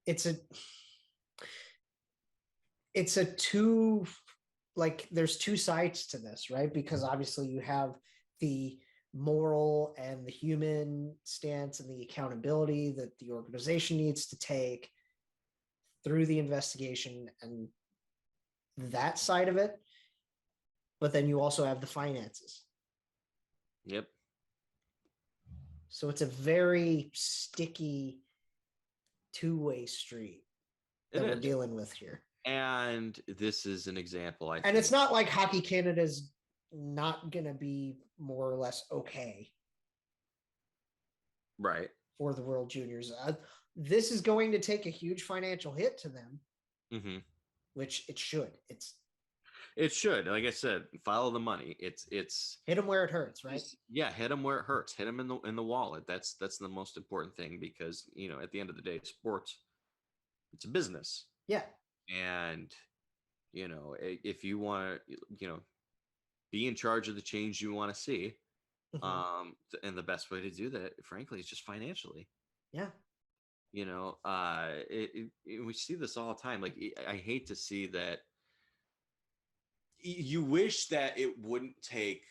It's a two, like, there's two sides to this, right? Because obviously you have the moral and the human stance and the accountability that the organization needs to take through the investigation and that side of it. But then you also have the finances.
Yep.
So it's a very sticky two-way street that we're dealing with here.
And this is an example.
And it's not like Hockey Canada's not going to be more or less okay.
Right.
For the World Juniors. This is going to take a huge financial hit to them, which it should. It
should. Like I said, follow the money. It's
hit them where it hurts, right?
Yeah, hit them where it hurts. Hit them in the wallet. That's the most important thing, because at the end of the day, sports, it's a business.
Yeah.
And if you want to be in charge of the change you want to see, and the best way to do that, frankly, is just financially.
Yeah.
We see this all the time. Like, I hate to see that. You wish that it wouldn't take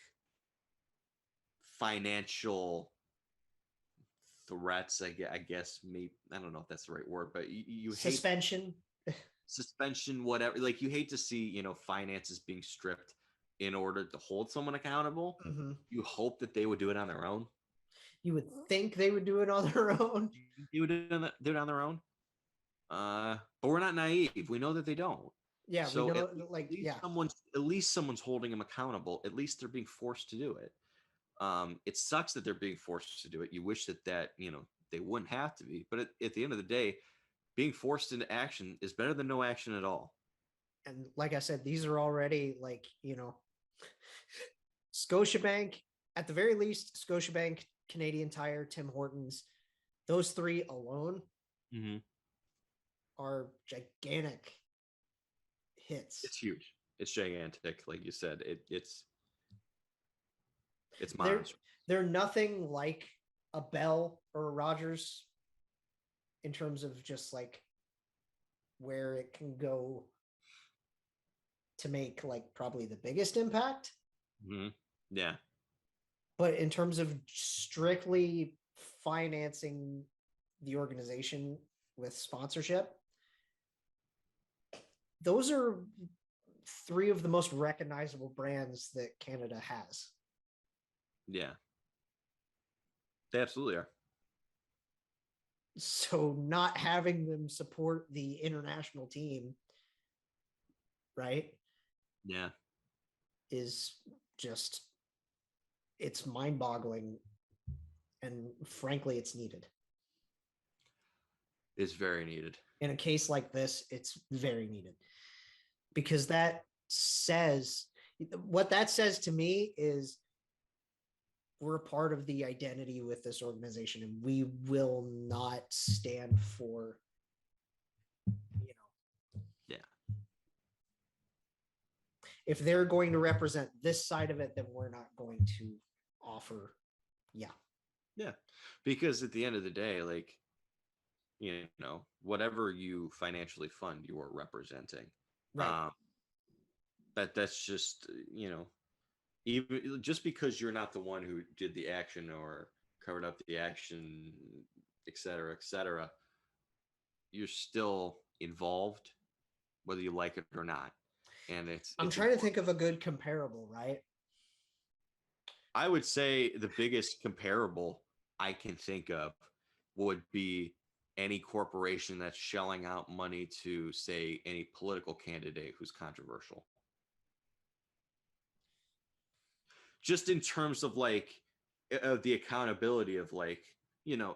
financial threats, I guess. Maybe, I don't know if that's the right word, but you
suspension
suspension, whatever. Like, you hate to see finances being stripped in order to hold someone accountable. You hope that they would do it on their own.
You would think they would do it on their own.
They would do it on their own. But we're not naive. We know that they don't.
Yeah,
so
we know,
at least someone's holding them accountable. At least they're being forced to do it. It sucks that they're being forced to do it. You wish that they wouldn't have to be. But at the end of the day, being forced into action is better than no action at all.
And like I said, these are already Scotiabank, at the very least, Scotiabank, Canadian Tire, Tim Hortons, those three alone are gigantic hits.
It's huge. It's gigantic. Like you said, it's monstrous.
They're nothing like a Bell or a Rogers in terms of just like where it can go to make probably the biggest impact.
Yeah.
But in terms of strictly financing the organization with sponsorship, those are three of the most recognizable brands that Canada has.
Yeah. They absolutely are.
So not having them support the international team, right?
Yeah.
Is just, it's mind-boggling. And frankly, it's needed.
It's very needed.
In a case like this, it's very needed. Because what that says to me is we're a part of the identity with this organization, and we will not stand for, if they're going to represent this side of it, then we're not going to offer.
Yeah. Because at the end of the day, whatever you financially fund, you are representing.
Right.
That's just, even just because you're not the one who did the action or covered up the action, et cetera, you're still involved, whether you like it or not. And
I'm trying to think of a good comparable, right?
I would say the biggest comparable I can think of would be any corporation that's shelling out money to, say, any political candidate who's controversial. Just in terms of the accountability of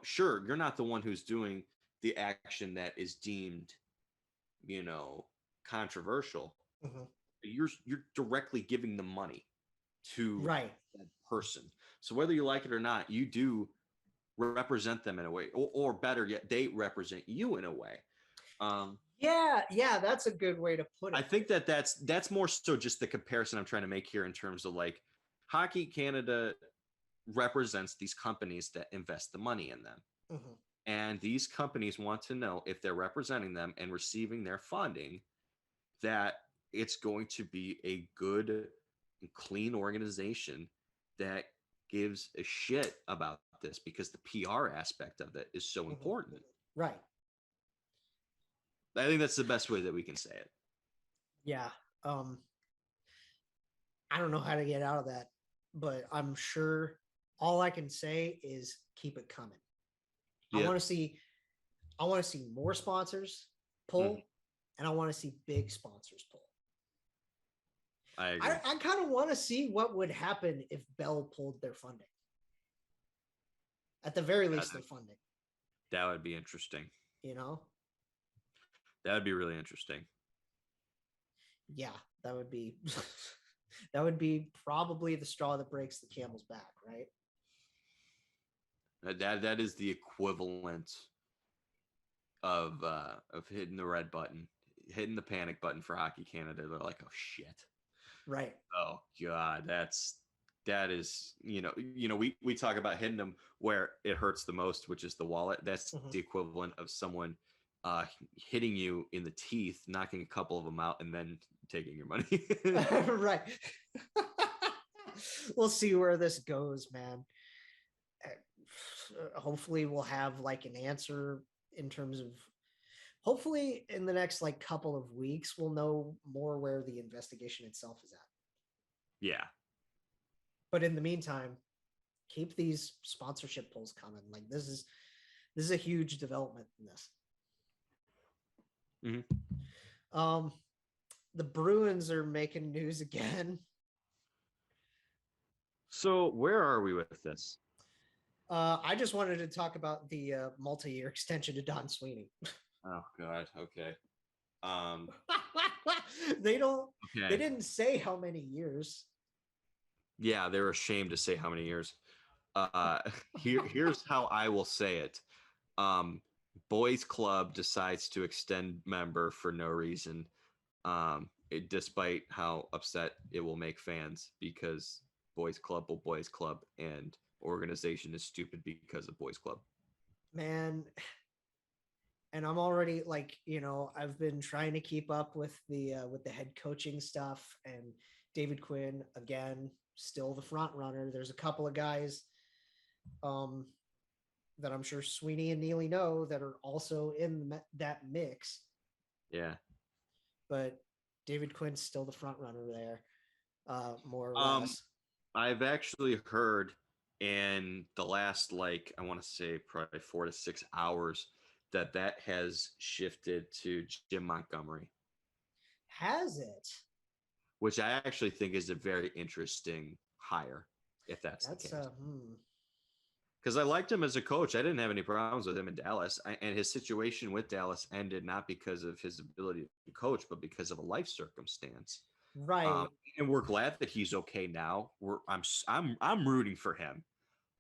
sure, you're not the one who's doing the action that is deemed, controversial. You're directly giving the money to that person. So whether you like it or not, you do represent them in a way, or better yet, they represent you in a way.
Yeah, that's a good way to put it.
I think that's more so just the comparison I'm trying to make here in terms of like Hockey Canada represents these companies that invest the money in them.
Mhm.
And these companies want to know if they're representing them and receiving their funding, that it's going to be a good, clean organization that gives a shit about this because the PR aspect of it is so
Mhm.
important.
Right.
I think that's the best way that we can say it.
Yeah. Um, I don't know how to get out of that, but I'm sure all I can say is keep it coming. I
Yeah.
want to see I want to see more sponsors pull, and I want to see big sponsors pull.
I agree.
I kind of want to see what would happen if Bell pulled their funding. At the very least, their funding.
That would be interesting.
You know?
That would be really interesting.
Yeah, that would be that would be probably the straw that breaks the camel's back, right?
That is the equivalent of hitting the red button, hitting the panic button for Hockey Canada. They're like, oh shit.
Right.
Oh god, that is, we talk about hitting them where it hurts the most, which is the wallet. That's the equivalent of someone hitting you in the teeth, knocking a couple of them out, and then taking your money.
Right. We'll see where this goes, man. Hopefully we'll have like an answer in terms of hopefully in the next like couple of weeks we'll know more where the investigation itself is at.
Yeah.
But in the meantime, keep these sponsorship polls coming. Like this is a huge development in this. The Bruins are making news again.
So where are we with this?
I just wanted to talk about the multi-year extension to Don Sweeney.
Oh god, okay.
They didn't say how many years.
Yeah, they're ashamed to say how many years. Here's how I will say it. Boys Club decides to extend member for no reason, despite how upset it will make fans, because Boys Club will Boys Club, and organization is stupid because of Boys Club.
Man, and I'm already like, I've been trying to keep up with the head coaching stuff, and David Quinn again, still the front runner. There's a couple of guys that I'm sure Sweeney and Neely know that are also in that mix.
Yeah.
But David Quinn's still the front runner there, more or less.
I've actually heard in the last, like, I want to say probably 4 to 6 hours that has shifted to Jim Montgomery.
Has it?
Which I actually think is a very interesting hire, if that's the case. Because I liked him as a coach. I didn't have any problems with him in Dallas. And his situation with Dallas ended not because of his ability to coach, but because of a life circumstance.
Right.
And we're glad that he's okay now. I'm rooting for him.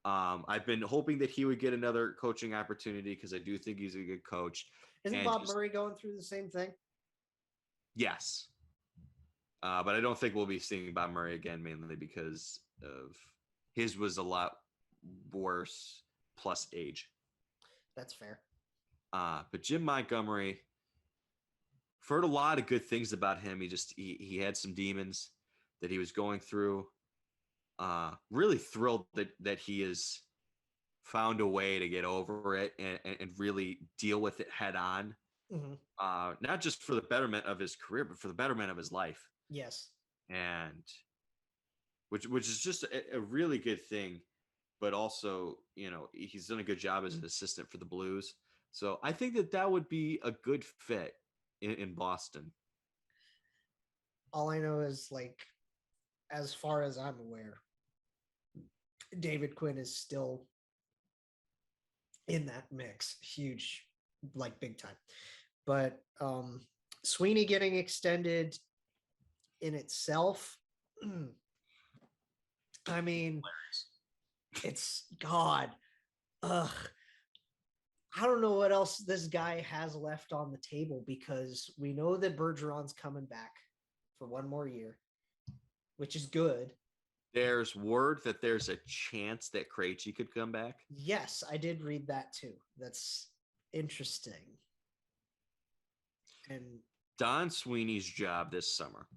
I've been hoping that he would get another coaching opportunity because I do think he's a good coach.
Isn't Bob Murray going through the same thing?
Yes. But I don't think we'll be seeing Bob Murray again, mainly because of his was a lot worse plus age.
That's fair.
But Jim Montgomery, I've heard a lot of good things about him. He had some demons that he was going through. Really thrilled that he has found a way to get over it and really deal with it head on. Not just for the betterment of his career, but for the betterment of his life.
Yes.
And which is just a really good thing. But also, he's done a good job as an assistant for the Blues. So I think that would be a good fit in Boston.
All I know is, like, as far as I'm aware, David Quinn is still in that mix. Huge, like big time. But Sweeney getting extended in itself, I mean, it's God. Ugh. I don't know what else this guy has left on the table because we know that Bergeron's coming back for one more year, which is good.
There's word that there's a chance that Krejci could come back.
Yes, I did read that too. That's interesting. And
Don Sweeney's job this summer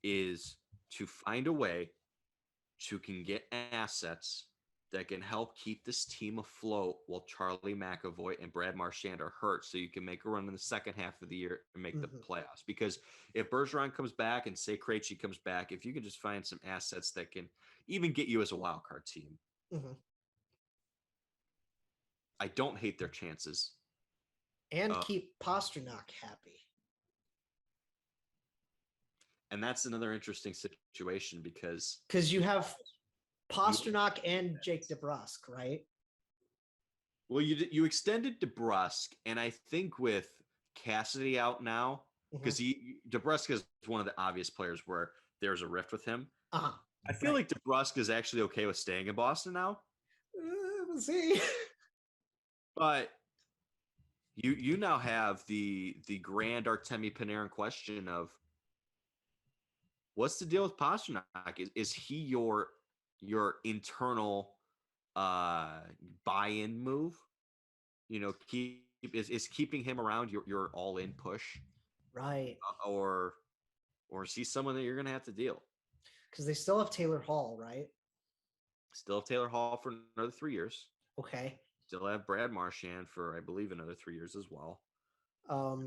is to find a way to can get assets that can help keep this team afloat while Charlie McAvoy and Brad Marchand are hurt, so you can make a run in the second half of the year and make the playoffs. Because if Bergeron comes back and say Krejci comes back, if you can just find some assets that can even get you as a wild card team, I don't hate their chances.
And keep Pasternak happy.
And that's another interesting situation because
you have Pasternak and Jake DeBrusk, right?
Well, you extended DeBrusk, and I think with Cassidy out now, because DeBrusk is one of the obvious players where there's a rift with him. I feel like DeBrusk is actually okay with staying in Boston now.
We'll see.
But you now have the grand Artemi Panarin question of what's the deal with Pasternak? Is he your internal buy-in move? You know, is keeping him around your all-in push,
right?
Or is he someone that you're going to have to deal?
Because they still have Taylor Hall, right?
Still have Taylor Hall for another 3 years.
Okay.
Still have Brad Marchand for, I believe, another 3 years as well.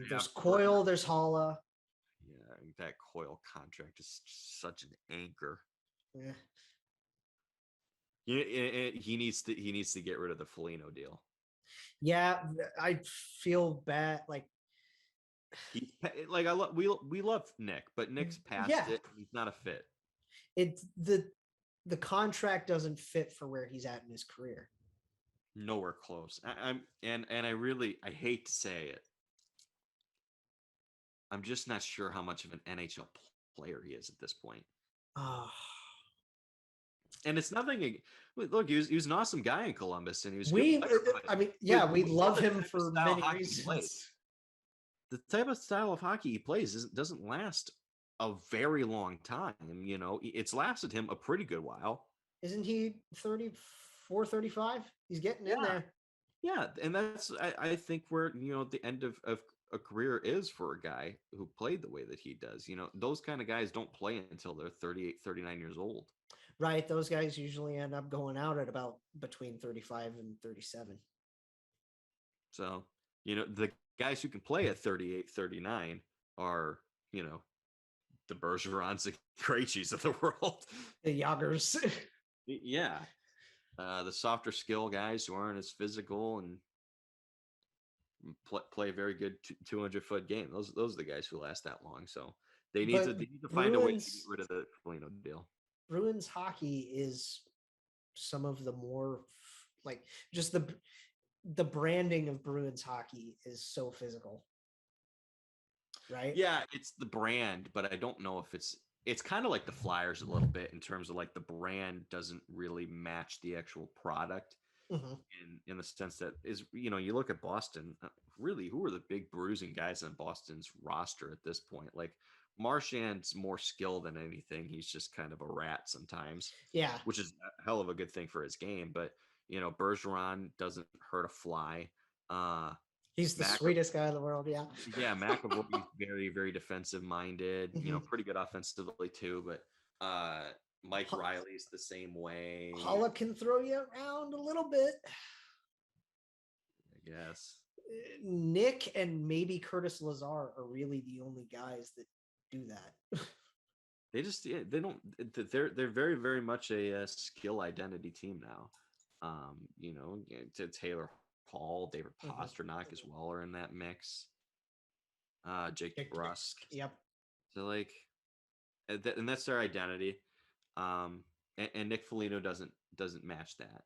There's Coyle, there's Holla.
Yeah, that Coyle contract is such an anchor.
Yeah.
He needs to get rid of the Foligno deal.
Yeah, I feel bad. Like
we love Nick, but Nick's past it. He's not a fit.
The contract doesn't fit for where he's at in his career.
Nowhere close. I hate to say it. I'm just not sure how much of an NHL player he is at this point. And it's nothing. Look, he was an awesome guy in Columbus, and he was.
We love him for many reasons.
The type of style of hockey he plays doesn't last a very long time. You know, it's lasted him a pretty good while.
Isn't he 34, 35? He's getting in there.
Yeah, and that's I think where the end of a career is for a guy who played the way that he does. You know, those kind of guys don't play until they're 38, 39 years old.
Right. Those guys usually end up going out at about between 35 and 37.
So, the guys who can play at 38, 39 are, the Bergerons and Krejcis of the world.
The Jagers.
Yeah. The softer skill guys who aren't as physical and play a very good 200-foot game. Those are the guys who last that long. So they need to find a way to get rid of the Foligno deal.
Bruins hockey is some of the more just the branding of Bruins hockey is so physical. Right?
Yeah, it's the brand, but I don't know if it's kind of like the Flyers a little bit in terms of like the brand doesn't really match the actual product in the sense that you look at Boston, really, who are the big bruising guys on Boston's roster at this point? Like Marchand's more skill than anything. He's just kind of a rat sometimes.
Yeah.
Which is a hell of a good thing for his game. But, Bergeron doesn't hurt a fly.
He's the sweetest guy in the world. Yeah.
Yeah. McAvoy's very, very defensive minded, pretty good offensively too. But Mike Riley's the same way.
Holla can throw you around a little bit.
I guess.
Nick and maybe Curtis Lazar are really the only guys that do that.
They don't. They're very, very much a skill identity team now. To Taylor Hall, David Pasternak as well are in that mix. Jake DeBrusk.
Yep.
So and that's their identity. And Nick Foligno doesn't match that.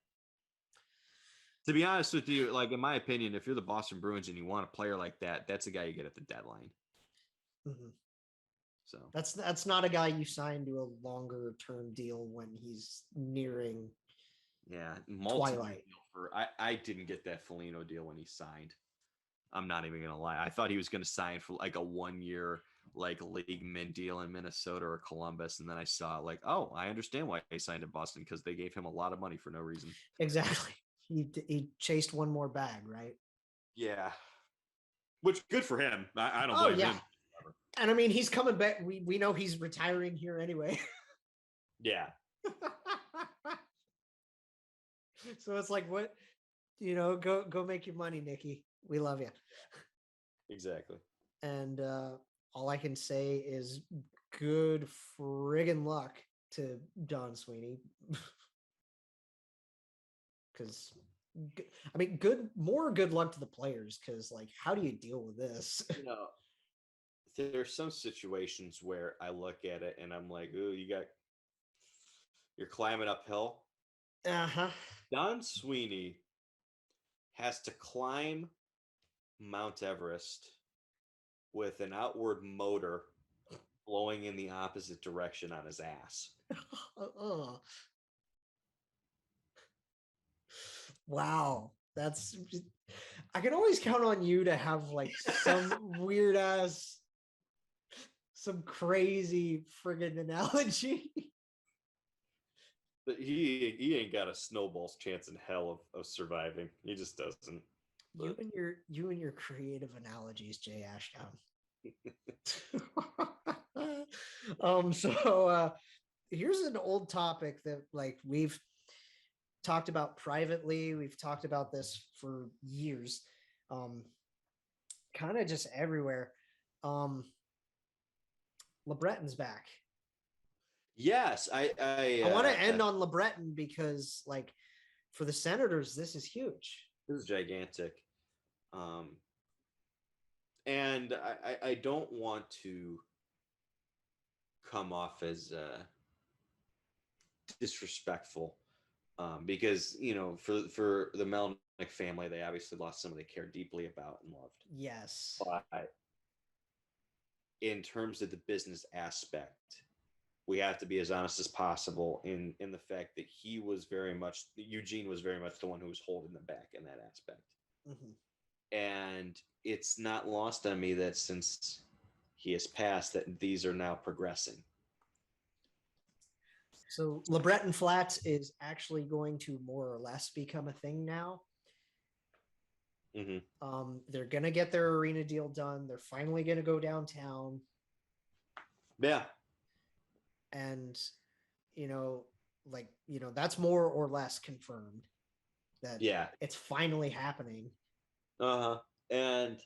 To be honest with you, like in my opinion, if you're the Boston Bruins and you want a player like that, that's a guy you get at the deadline. So
that's not a guy you sign to a longer term deal when he's nearing
Yeah,
Twilight.
deal for I didn't get that Foligno deal when he signed. I'm not even gonna lie. I thought he was gonna sign for like a 1 year like league min deal in Minnesota or Columbus, and then I saw like, oh, I understand why he signed in Boston because they gave him a lot of money for no reason.
Exactly. He chased one more bag, right?
Yeah, which good for him. I don't
Oh
blame
yeah.
him.
And I mean, he's coming back. We know he's retiring here anyway.
Yeah,
So it's like, what, go make your money, Nikki. We love you.
exactly.
And all I can say is good friggin' luck to Don Sweeney. Because I mean, more good luck to the players. Because like, how do you deal with this?
You know, there's some situations where I look at it and I'm like, oh, you're climbing uphill.
Uh-huh.
Don Sweeney has to climb Mount Everest with an outward motor blowing in the opposite direction on his ass.
Wow, that's, I can always count on you to have like some weird ass, some crazy friggin' analogy.
But he ain't got a snowball's chance in hell of surviving. He just doesn't.
You
But
and your creative analogies, Jay Ashdown. So here's an old topic that like we've talked about privately. We've talked about this for years. Kind of just everywhere. LeBreton's back.
yes,
I want to end on LeBreton because like for the Senators, this is huge.
this is gigantic. And I don't want to come off as disrespectful because for the Melnick family, they obviously lost somebody they care deeply about and loved.
Yes.
But in terms of the business aspect, we have to be as honest as possible in the fact that Eugene was very much the one who was holding them back in that aspect.
Mm-hmm.
And it's not lost on me that since he has passed, that these are now progressing.
So LeBreton Flats is actually going to more or less become a thing now.
Mm-hmm.
They're going to get their arena deal done. They're finally going to go downtown.
Yeah.
And, that's more or less confirmed that it's finally happening.
Uh-huh. And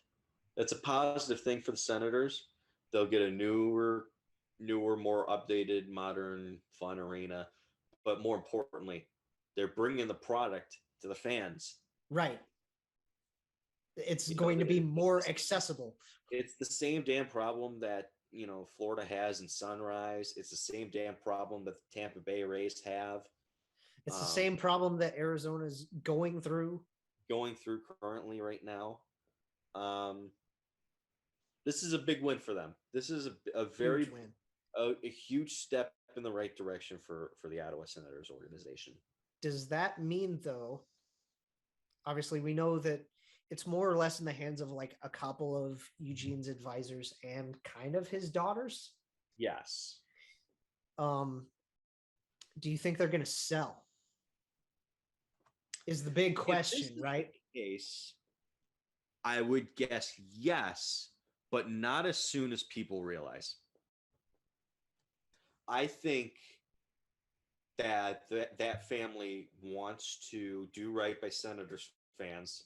that's a positive thing for the Senators. They'll get a newer, more updated, modern, fun arena. But more importantly, they're bringing the product to the fans.
Right. It's going to be more accessible.
It's the same damn problem that, Florida has in Sunrise. It's the same damn problem that the Tampa Bay Rays have.
It's the same problem that Arizona's going through
currently right now. This is a big win for them. This is a very
huge win.
A huge step in the right direction for the Ottawa Senators organization.
Does that mean, though, obviously we know that it's more or less in the hands of like a couple of Eugene's advisors and kind of his daughters?
Yes.
Do you think they're going to sell? Is the big question, right?
Case, I would guess yes, but not as soon as people realize. I think that family wants to do right by Senators fans,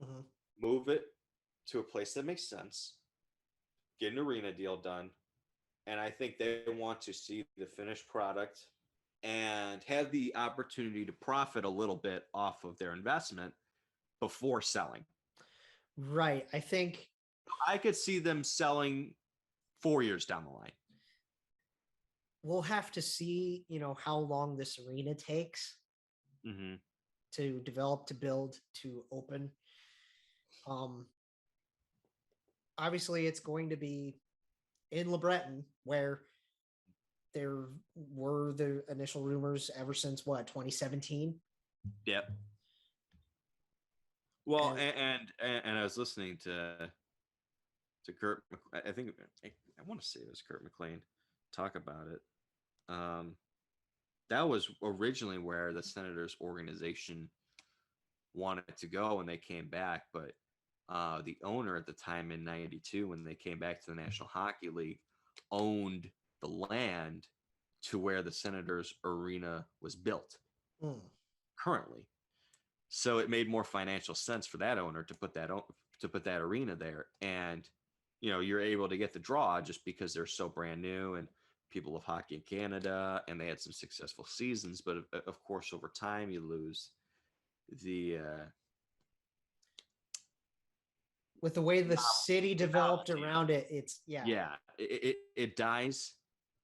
mm-hmm.
move it to a place that makes sense, get an arena deal done, and I think they want to see the finished product and have the opportunity to profit a little bit off of their investment before selling.
Right. I think
I could see them selling 4 years down the line.
We'll have to see, how long this arena takes to develop, to build, to open. Obviously, it's going to be in LeBreton, where there were the initial rumors ever since what 2017.
Yep. Well,
And-
and I was listening to Kurt. I think I want to say it was Kurt McLean talk about it. That was originally where the Senators organization wanted to go when they came back, but the owner at the time in '92, when they came back to the National Hockey League, owned the land to where the Senators arena was built currently. So it made more financial sense for that owner to put that arena there, and you're able to get the draw just because they're so brand new and people love hockey in Canada, and they had some successful seasons. But of course, over time, you lose the
with the way the city developed around it, it's
it dies.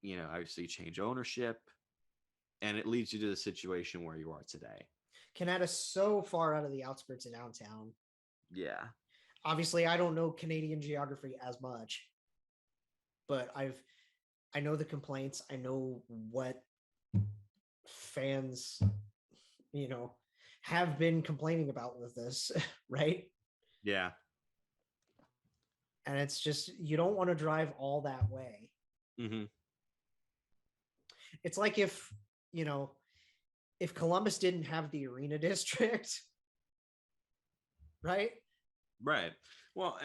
Obviously, you change ownership, and it leads you to the situation where you are today.
Canada's so far out of the outskirts of downtown.
Yeah.
Obviously, I don't know Canadian geography as much, but I know the complaints. I know what fans, have been complaining about with this, right?
Yeah.
And it's just, you don't want to drive all that way.
Mm-hmm.
It's like if Columbus didn't have the arena district, right?
Right. Well,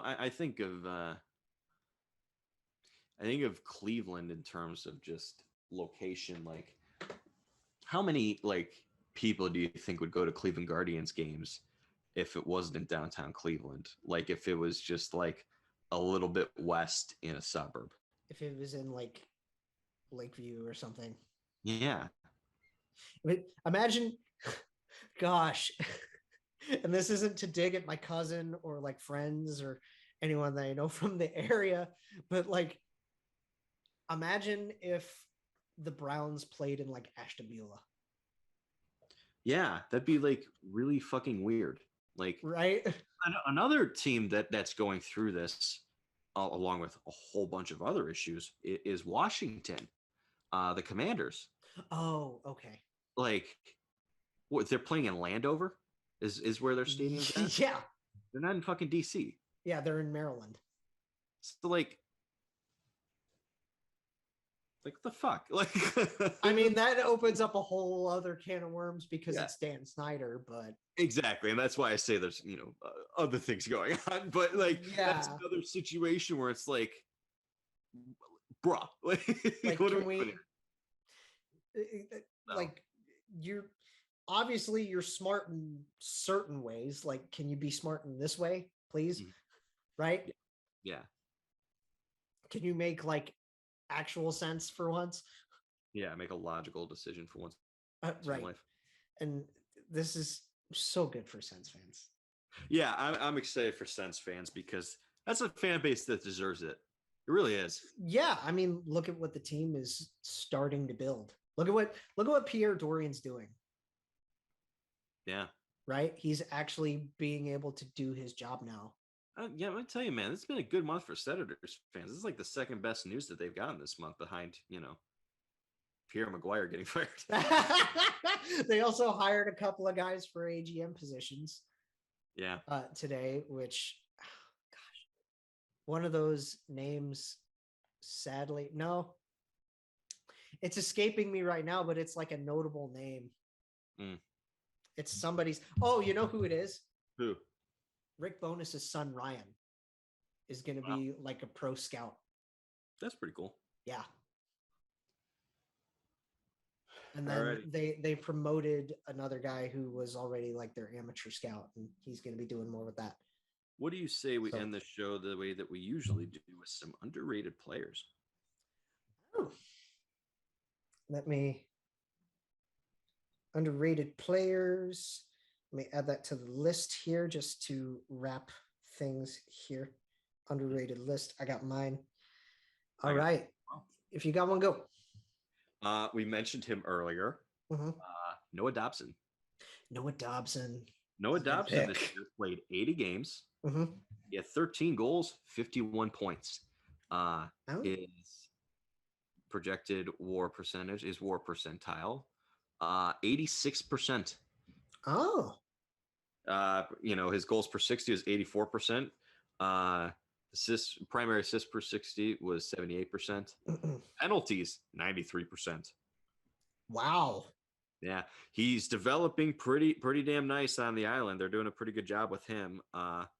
I think of Cleveland in terms of just location. Like, how many people do you think would go to Cleveland Guardians games if it wasn't in downtown Cleveland? Like, if it was just like a little bit west in a suburb.
If it was in like Lakeview or something.
Yeah.
Imagine, gosh, and this isn't to dig at my cousin or like friends or anyone that I know from the area, but like, imagine if the Browns played in like Ashtabula.
Yeah, that'd be like really fucking weird. Like,
right?
Another team that's going through this, along with a whole bunch of other issues, is Washington, the Commanders.
Oh, okay.
Like, what, they're playing in Landover? Is where their stadium's at?
Yeah.
They're not in fucking DC.
Yeah, they're in Maryland.
So like the fuck? Like,
I mean, that opens up a whole other can of worms because it's Dan Snyder, but
exactly, and that's why I say there's other things going on. But like, that's another situation where it's like, bruh, like what
can we? Like, you're smart in certain ways. Like, can you be smart in this way, please? Mm-hmm. Right?
Yeah.
Can you make like actual sense for once?
Yeah, make a logical decision for once.
Right. Life. And this is so good for Sens fans.
Yeah, I'm excited for Sens fans because that's a fan base that deserves it. It really is.
Yeah, I mean, look at what the team is starting to build. Look at what Pierre Dorian's doing.
Yeah.
Right? He's actually being able to do his job now.
Yeah, I'm gonna tell you, man, it's been a good month for Senators fans. This is like the second best news that they've gotten this month, behind Pierre McGuire getting fired.
They also hired a couple of guys for AGM positions.
Yeah.
Today, which, gosh, one of those names, sadly, no, it's escaping me right now, but it's like a notable name. It's somebody's. Oh, you know who it is?
Who?
Rick Bonus's son Ryan is going to be like a pro scout.
That's pretty cool.
Yeah. And then they promoted another guy who was already like their amateur scout, and he's going to be doing more with that.
What do you say we end the show the way that we usually do, with some underrated players?
Oh. Let me underrated players. Let me add that to the list here just to wrap things here. Underrated list. I got mine. All right. If you got one, go.
We mentioned him earlier.
Mm-hmm.
Noah Dobson.
Noah Dobson
this year played 80 games.
Mm-hmm.
He had 13 goals, 51 points. Is projected WAR percentage is WAR percentile, 86%.
Oh,
His goals per 60 was 84%. Primary assist per 60 was 78%. Penalties, 93%.
wow.
Yeah, he's developing pretty damn nice on the island. They're doing a pretty good job with him.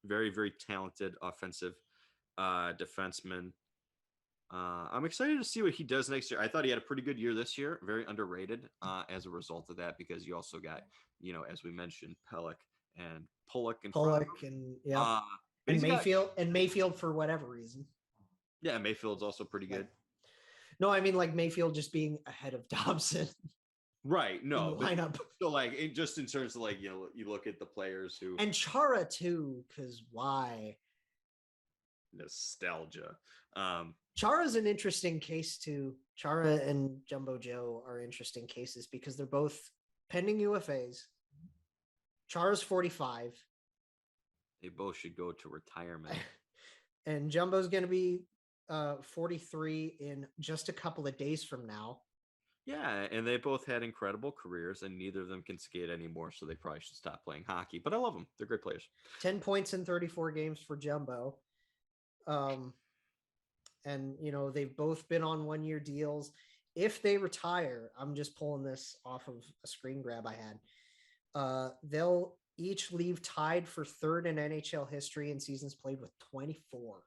Very, very talented offensive defenseman. I'm excited to see what he does next year. I thought he had a pretty good year this year, very underrated as a result of that, because you also got, as we mentioned, Pellick and Pollock in front of him.
And yeah,
but
and
he's got-
Mayfield for whatever reason.
yeah, Mayfield's also pretty good.
No, I mean like Mayfield just being ahead of Dobson.
Right. No,
in the lineup.
So like just in terms of like, you look at the players who
and Chara too, because why?
Nostalgia.
Chara's an interesting case too. Chara and Jumbo Joe are interesting cases because they're both pending UFAs. Chara's 45.
They both should go to retirement.
And Jumbo's going to be 43 in just a couple of days from now.
Yeah, and they both had incredible careers, and neither of them can skate anymore, so they probably should stop playing hockey. But I love them; they're great players.
10 points in 34 games for Jumbo, and they've both been on 1-year deals. If they retire, I'm just pulling this off of a screen grab I had. They'll each leave tied for third in NHL history in seasons played with 24.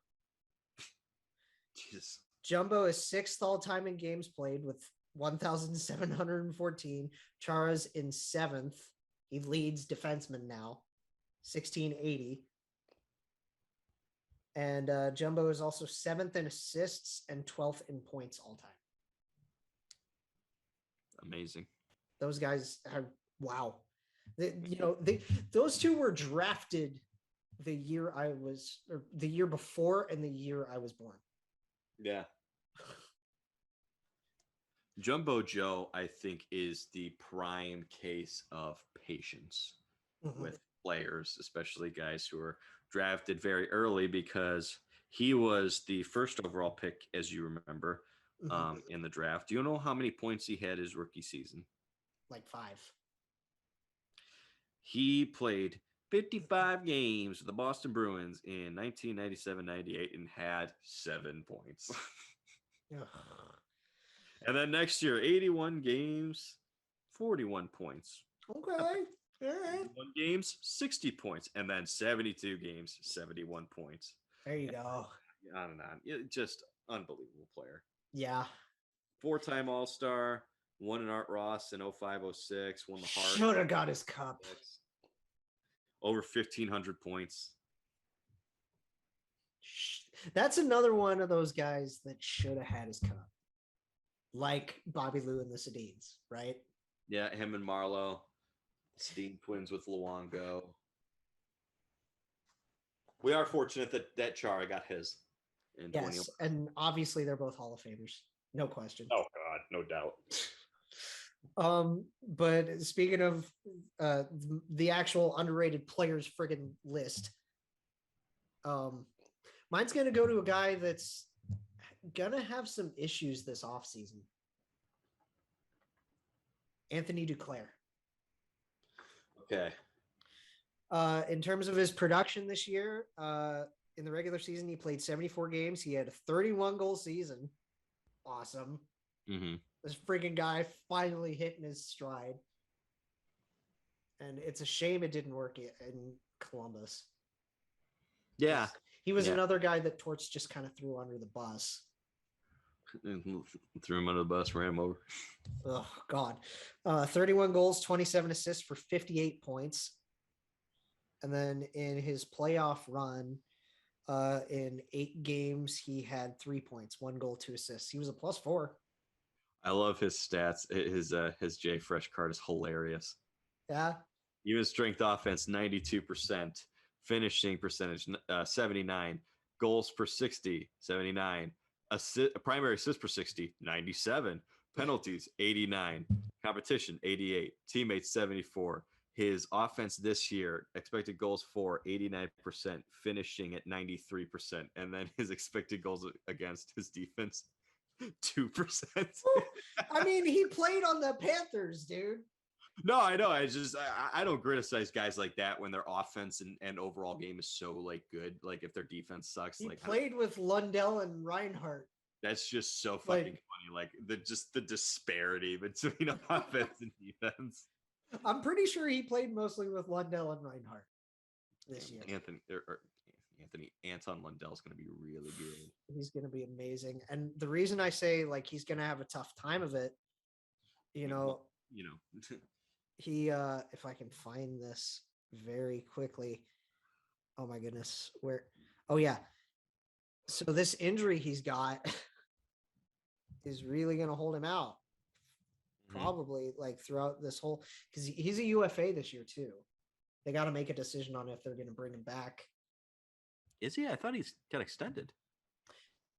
Jesus.
Jumbo is sixth all time in games played with 1,714. Chara's in seventh. He leads defenseman now, 1,680. And Jumbo is also seventh in assists and 12th in points all time.
Amazing.
Those guys are wow. Those two were drafted the year the year before and the year I was born.
Yeah. Jumbo Joe, I think, is the prime case of patience with players, especially guys who are drafted very early, because he was the first overall pick, as you remember, in the draft. Do you know how many points he had his rookie season?
Like 5.
He played 55 games with the Boston Bruins in 1997-98 and had 7 points. And then next year, 81 games, 41 points.
Okay. All right.
1 games, 60 points. And then 72 games, 71 points.
There you go.
On and on. Just unbelievable player.
Yeah.
4-time All-Star, won an Art Ross in 05-06, won the Hart.
Should have got his cup.
Over 1,500 points.
That's another one of those guys that should have had his cup. Like Bobby Lou and the Sedins, right?
Yeah, him and Marlowe. Sedin twins with Luongo. We are fortunate that Chara got his in 20.
Yes, and obviously they're both Hall of Famers. No question.
Oh, God, no doubt.
But speaking of the actual underrated players friggin' list, mine's going to go to a guy that's going to have some issues this offseason. Anthony Duclair.
Okay.
In terms of his production this year, in the regular season, he played 74 games. He had a 31-goal season. Awesome.
Mm-hmm.
This freaking guy finally hitting his stride. And it's a shame it didn't work in Columbus.
Yeah.
He was another guy that Torts just kind of threw under the bus.
Threw him under the bus, ran him over.
Oh, God. 31 goals, 27 assists for 58 points. And then in his playoff run, in 8 games, he had 3 points, 1 goal, 2 assists. He was a +4.
I love his stats. His J Fresh card is hilarious.
Yeah.
Even strength offense, 92%. Finishing percentage, 79. Goals per 60, 79. Primary assist per 60, 97. Penalties, 89. Competition, 88. Teammates, 74. His offense this year, expected goals for 89%, finishing at 93%. And then his expected goals against his defense, 2%.
I mean, he played on the Panthers, dude.
No, I know. I don't criticize guys like that when their offense and overall game is so like good. Like if their defense sucks,
He
like
played with Lundell and Reinhardt.
that's just so fucking
Like-
funny. Like the disparity between offense and defense.
I'm pretty sure he played mostly with Lundell and Reinhardt this year.
Anton Lundell's going to be really good.
He's going to be amazing. And the reason I say like he's going to have a tough time of it, you know, he if I can find this very quickly. Oh my goodness. Oh yeah. So this injury he's got is really going to hold him out. Probably like throughout this whole, because he's a UFA this year too. They got to make a decision on if they're going to bring him back.
Is he? I thought he's got extended.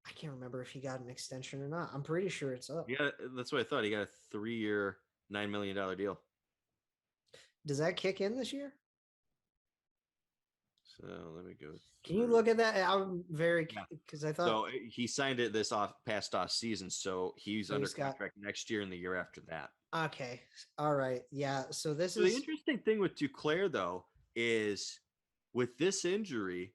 I can't remember if he got an extension or not. I'm pretty sure it's up.
Yeah, that's what I thought. He got a 3-year, $9 million deal.
Does that kick in this year?
So let me go.
Can you look at that? I'm very, because I thought.
So he signed it this past off season, so he's under contract next year and the year after that.
Okay. All right. Yeah. So this
is the interesting thing with Duclair though is with this injury,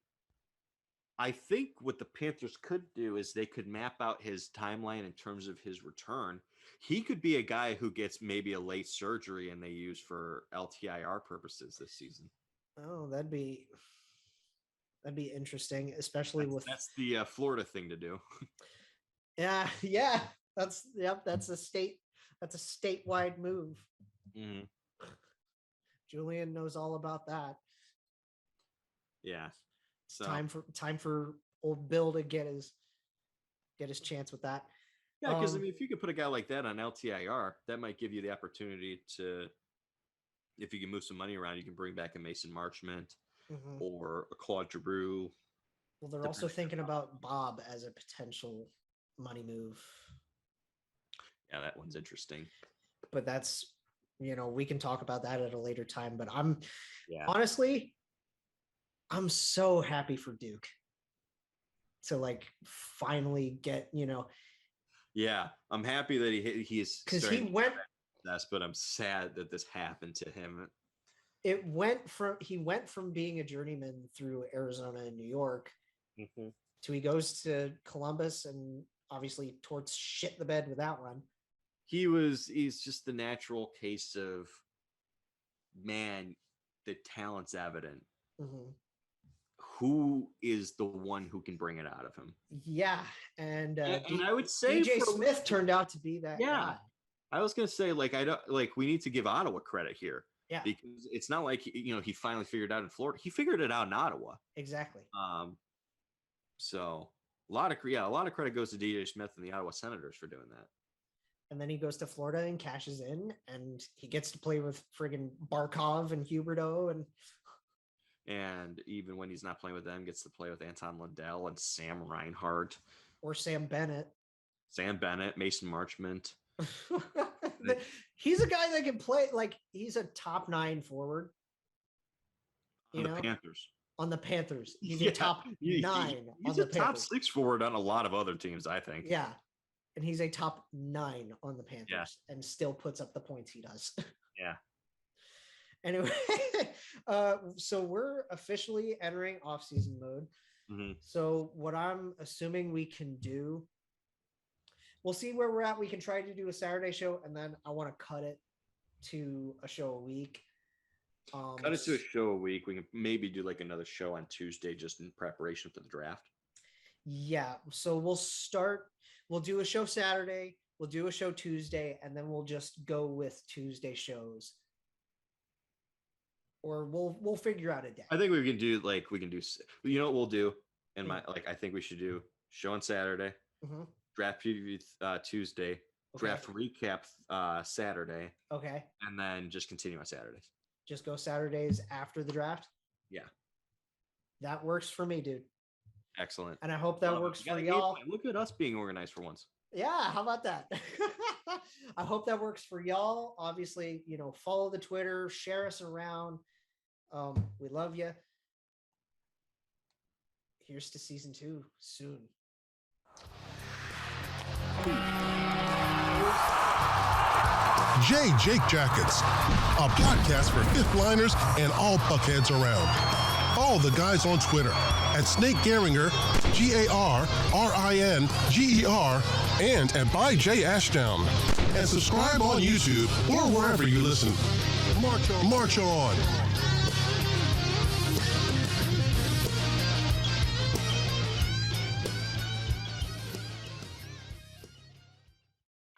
I think what the Panthers could do is they could map out his timeline in terms of his return. He could be a guy who gets maybe a late surgery and they use for LTIR purposes this season.
Oh, that'd be interesting, especially
that's the Florida thing to do.
Yeah. That's a statewide move.
Mm-hmm.
Julian knows all about that.
Yeah.
So time for old Bill to get his chance with that.
Yeah, because I mean, if you could put a guy like that on LTIR, that might give you the opportunity to, if you can move some money around, you can bring back a Mason Marchment or a Claude Giroux.
Well, they're also thinking about Bob as a potential money move.
Yeah, that one's interesting.
But that's, we can talk about that at a later time. But honestly, I'm so happy for Duke to like finally get,
Yeah, I'm happy that he's
because he went.
But I'm sad that this happened to him.
He went from being a journeyman through Arizona and New York to he goes to Columbus and obviously towards shit the bed with that one.
He's just the natural case of, man, the talent's evident. Who is the one who can bring it out of him?
Yeah, and
I would say
DJ Smith turned out to be that guy.
I was gonna say, like, we need to give Ottawa credit here.
Yeah,
because it's not like he finally figured it out in Florida. He figured it out in Ottawa.
Exactly.
So a lot of credit goes to DJ Smith and the Ottawa Senators for doing that.
And then he goes to Florida and cashes in, and he gets to play with friggin' Barkov and Huberdeau,
and even when he's not playing with them, gets to play with Anton Lundell and Sam Reinhart
or Sam Bennett,
Mason Marchment.
He's a guy that can play, like, he's a top 9 forward.
On the Panthers.
On the Panthers. He's a top 9
he's
on
a
the
top
Panthers.
6 forward on a lot of other teams, I think.
Yeah. And he's a top 9 on the Panthers and still puts up the points he does.
Yeah.
Anyway, so we're officially entering off-season mode. So what I'm assuming we can do, we'll see where we're at. We can try to do a Saturday show, and then I want to cut it to a show a week.
Cut it to a show a week. We can maybe do like another show on Tuesday just in preparation for the draft.
Yeah. So we'll do a show Saturday, we'll do a show Tuesday, and then we'll just go with Tuesday shows. Or we'll figure out a day.
I think we can do you know what we'll do? And I think we should do show on Saturday, draft preview Tuesday, draft recap Saturday.
Okay.
And then just continue on Saturdays.
Just go Saturdays after the draft?
Yeah.
That works for me, dude.
Excellent.
And I hope that works for y'all.
Look at us being organized for once.
Yeah, how about that? I hope that works for y'all. Obviously, follow the Twitter, share us around. We love you. Here's to season 2 soon.
Jake Jackets, a podcast for fifth liners and all puckheads around. Follow the guys on Twitter at Snake Garinger, GARRINGER, and at by J Ashdown. And subscribe on YouTube or wherever you listen. March on.